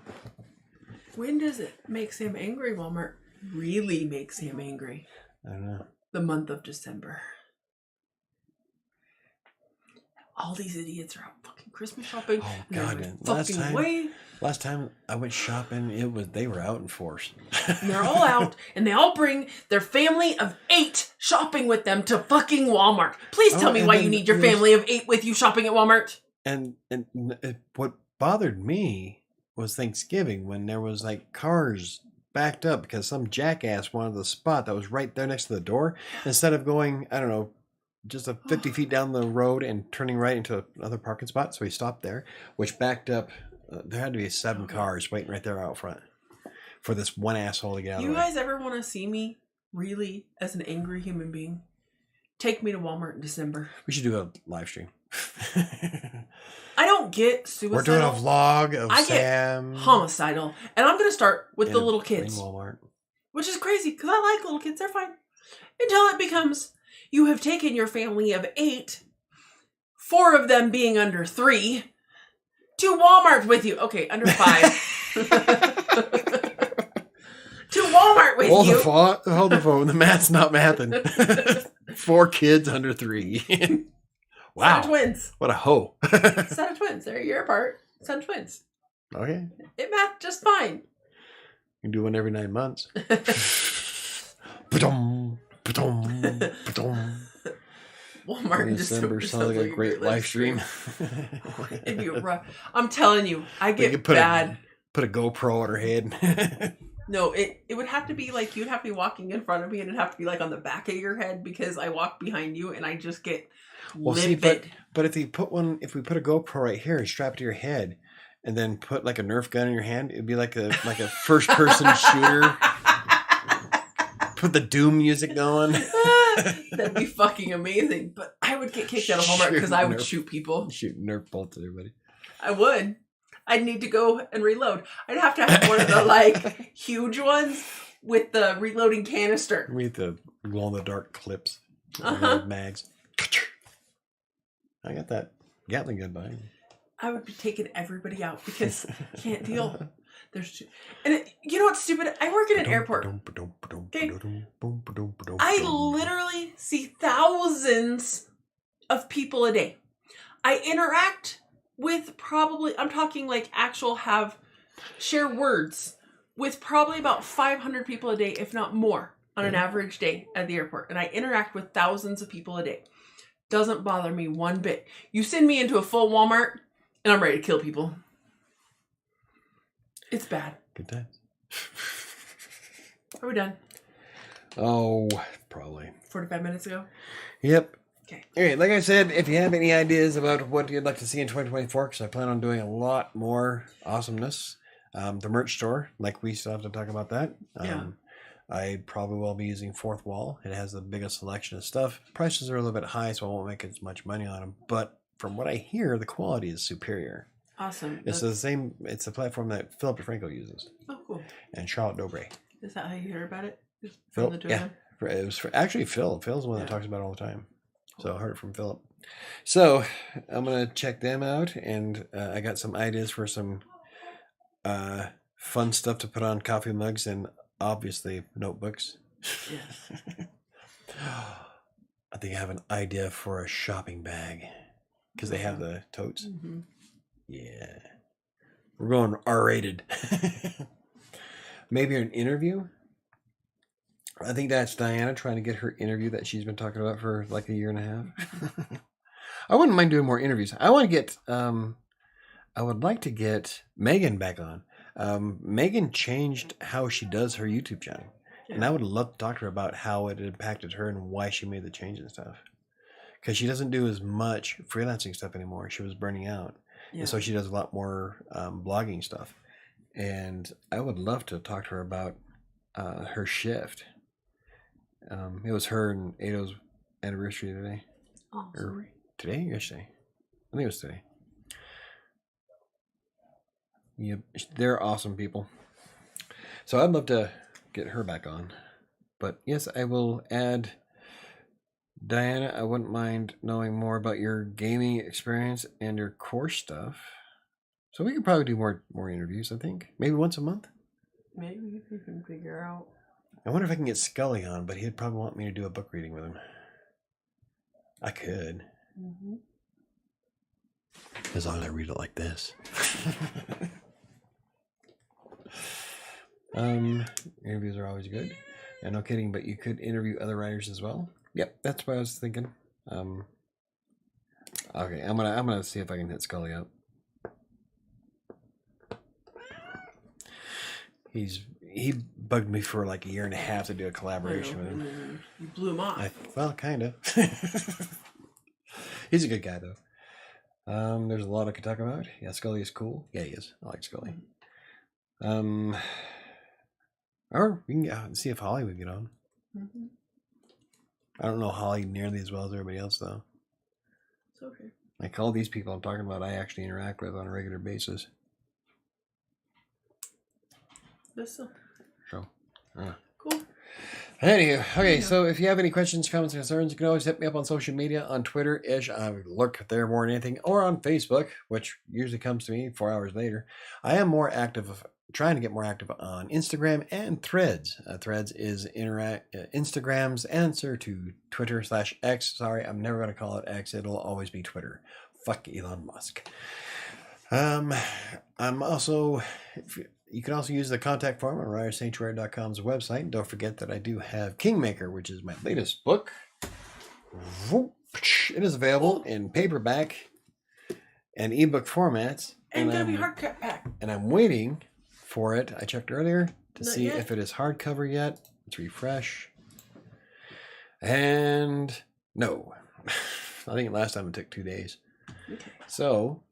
When does it make Sam angry? Walmart really makes Sam angry. I don't know. The month of December. All these idiots are out fucking Christmas shopping. Oh and they're God! like, Last time I went shopping, they were out in force. And they're all out, and they all bring their family of 8 shopping with them to fucking Walmart. Please tell me why you need your family of 8 with you shopping at Walmart. And what bothered me was Thanksgiving when there was like cars backed up because some jackass wanted the spot that was right there next to the door instead of going, I don't know, just 50 feet down the road and turning right into another parking spot. So he stopped there, which backed up. There had to be 7 cars waiting right there out front for this one asshole to get out of the way. You guys ever want to see me really as an angry human being? Take me to Walmart in December. We should do a live stream. I don't get suicidal. We're doing a vlog of Sam. Get homicidal. And I'm going to start with the little kids. Walmart. Which is crazy because I like little kids. They're fine. Until it becomes, you have taken your family of 8, 4 of them being under 3, to Walmart with you. Okay, under 5. To Walmart with you. Hold the phone. The math's not mathing. 4 kids under 3. Wow. Set of twins. What a hoe. Set of twins. They're a year apart. Set of twins. Okay. It mathed just fine. You can do one every 9 months. Ba-dum, ba-dum. Walmart December sounds like a great live stream. It'd be rough. I'm telling you, I get bad. Put a GoPro on her head. No, it would have to be like you'd have to be walking in front of me, and it'd have to be like on the back of your head because I walk behind you, and I just get livid. But if we put a GoPro right here and strap it to your head, and then put like a Nerf gun in your hand, it'd be like a first person shooter. Put the Doom music going. That'd be fucking amazing. But I would get kicked out of Walmart because I would shoot people. Shoot Nerf bolts at everybody. I would. I'd need to go and reload. I'd have to have one of the like huge ones with the reloading canister. With the glow in the dark clips. Mags. I got that Gatling gun by me. I would be taking everybody out because I can't deal. And you know what's stupid? I work in an airport. Okay? I literally see thousands of people a day. I interact with probably, I'm talking like actual share words with probably about 500 people a day, if not more, on an average day at the airport. And I interact with thousands of people a day. Doesn't bother me one bit. You send me into a full Walmart and I'm ready to kill people. It's bad. Good times. Are we done? Oh, probably. 45 minutes ago? Yep. Okay. All right, like I said, if you have any ideas about what you'd like to see in 2024, because I plan on doing a lot more awesomeness, the merch store, like we still have to talk about that. I probably will be using Fourth Wall. It has the biggest selection of stuff. Prices are a little bit high, so I won't make as much money on them. But from what I hear, the quality is superior. Awesome. It's the same. It's the platform that Philip DeFranco uses. Oh, cool. And Charlotte Dobre. Is that how you hear about it? Phil, yeah. It was actually Phil. Phil's the one that talks about it all the time. Cool. So I heard it from Philip. So I'm going to check them out. And I got some ideas for some fun stuff to put on coffee mugs and obviously notebooks. Yes. I think I have an idea for a shopping bag. Because they have the totes. Mm-hmm. Yeah. We're going R-rated. Maybe an interview. I think that's Diana trying to get her interview that she's been talking about for like a year and a half. I wouldn't mind doing more interviews. I want to get, I would like to get Megan back on. Megan changed how she does her YouTube channel. Yeah. And I would love to talk to her about how it impacted her and why she made the change and stuff. Because she doesn't do as much freelancing stuff anymore. She was burning out. Yeah. And so she does a lot more blogging stuff. And I would love to talk to her about her shift. It was her and Ado's anniversary today. Oh, or today or yesterday? I think it was today. Yep, they're awesome people. So I'd love to get her back on. But yes, I will add Diana. I wouldn't mind knowing more about your gaming experience and your course stuff. So we could probably do more interviews, I think. Maybe once a month. Maybe we can figure out. I wonder if I can get Scully on, but he'd probably want me to do a book reading with him. I could. Mm-hmm. As long as I read it like this. Interviews are always good. And no kidding, but you could interview other writers as well. Yep, that's what I was thinking. Okay, I'm gonna see if I can hit Scully up. He bugged me for like a year and a half to do a collaboration with him. You blew him off. Well, kind of. He's a good guy though. There's a lot I could talk about. Yeah, Scully is cool. Yeah, he is. I like Scully. Or we can see if Holly would get on. Mm-hmm. I don't know Holly nearly as well as everybody else though. It's okay. Like all these people I'm talking about, I actually interact with on a regular basis. That's so. So, cool. Anywho, okay, so if you have any questions, comments, or concerns, you can always hit me up on social media, on Twitter-ish. I lurk there more than anything, or on Facebook, which usually comes to me 4 hours later. I am more active, trying to get more active on Instagram and Threads. Threads is Instagram's answer to Twitter/X. Sorry, I'm never going to call it X. It'll always be Twitter. Fuck Elon Musk. I'm also... you can also use the contact form on WriterSanctuary.com's website. And don't forget that I do have Kingmaker, which is my latest book. It is available in paperback and ebook formats. And gonna be hardcover. And I'm waiting for it. I checked earlier to see if it is hardcover yet. Let's refresh. And no. I think last time it took 2 days. Okay. So,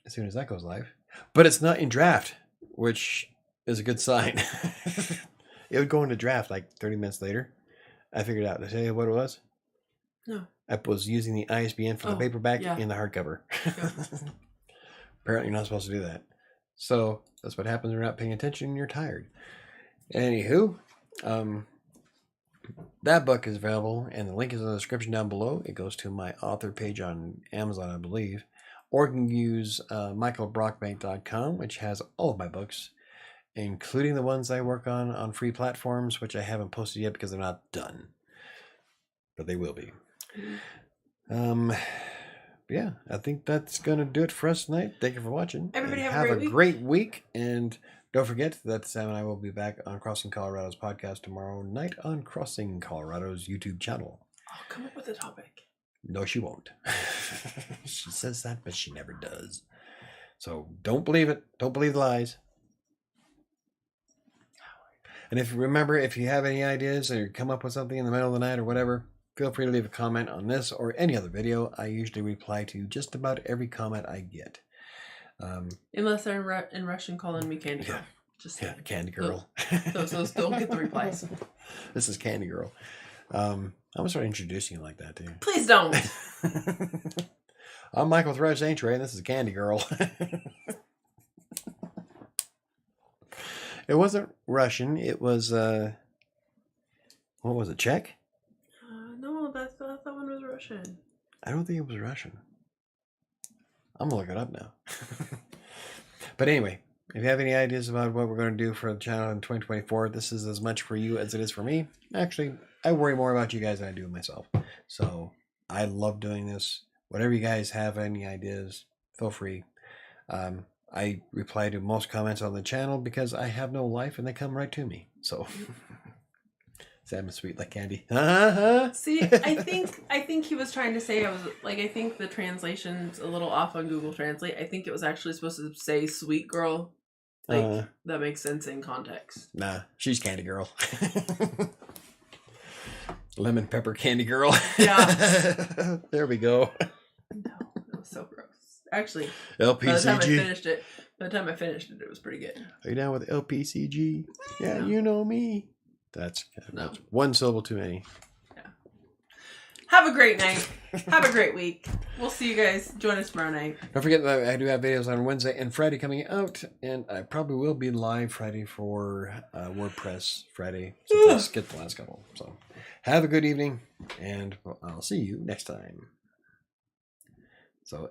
as soon as that goes live. But it's not in draft, which is a good sign. It would go into draft like 30 minutes later. I figured out. Did I tell you what it was? No. I was using the ISBN for the paperback in the hardcover. Yeah. Apparently you're not supposed to do that. So that's what happens when you're not paying attention and you're tired. Anywho, that book is available, and the link is in the description down below. It goes to my author page on Amazon, I believe. Or you can use michaelbrockbank.com, which has all of my books, including the ones I work on free platforms, which I haven't posted yet because they're not done. But they will be. Yeah, I think that's going to do it for us tonight. Thank you for watching. Everybody have a great week. And don't forget that Sam and I will be back on Crossing Colorado's podcast tomorrow night on Crossing Colorado's YouTube channel. I'll come up with a topic. No, she won't. She says that, but she never does. So don't believe it. Don't believe the lies. And if you have any ideas or come up with something in the middle of the night or whatever, feel free to leave a comment on this or any other video. I usually reply to just about every comment I get. Unless they're in Russian calling me Candy Girl. Candy Girl. Those don't get the replies. This is Candy Girl. I'm going to start introducing you like that too. Please don't. I'm Michael with WriterSanctuary, and this is Candy Girl. It wasn't Russian. It was, what was it, Czech? No, that one was Russian. I don't think it was Russian. I'm going to look it up now. But anyway, if you have any ideas about what we're going to do for the channel in 2024, this is as much for you as it is for me. Actually, I worry more about you guys than I do myself. So I love doing this. Whatever you guys have any ideas, feel free. I reply to most comments on the channel because I have no life and they come right to me. So Sam is sweet like candy. See, I think he was trying to say I think the translation's a little off on Google Translate. I think it was actually supposed to say sweet girl. That makes sense in context. Nah, she's Candy Girl. Lemon pepper Candy Girl. Yeah. There we go. No, that was so gross. Actually, LPCG. By the time I finished it, it was pretty good. Are you down with LPCG? Yeah, No. You know me. That's one syllable too many. Yeah. Have a great night. Have a great week. We'll see you guys. Join us tomorrow night. Don't forget that I do have videos on Wednesday and Friday coming out, and I probably will be live Friday for WordPress Friday, since I skipped the last couple. So have a good evening, and I'll see you next time. So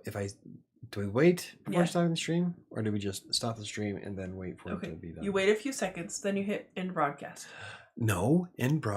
do we wait before starting the stream, or do we just stop the stream and then wait for it to be done? You wait a few seconds, then you hit end broadcast. No, end broadcast.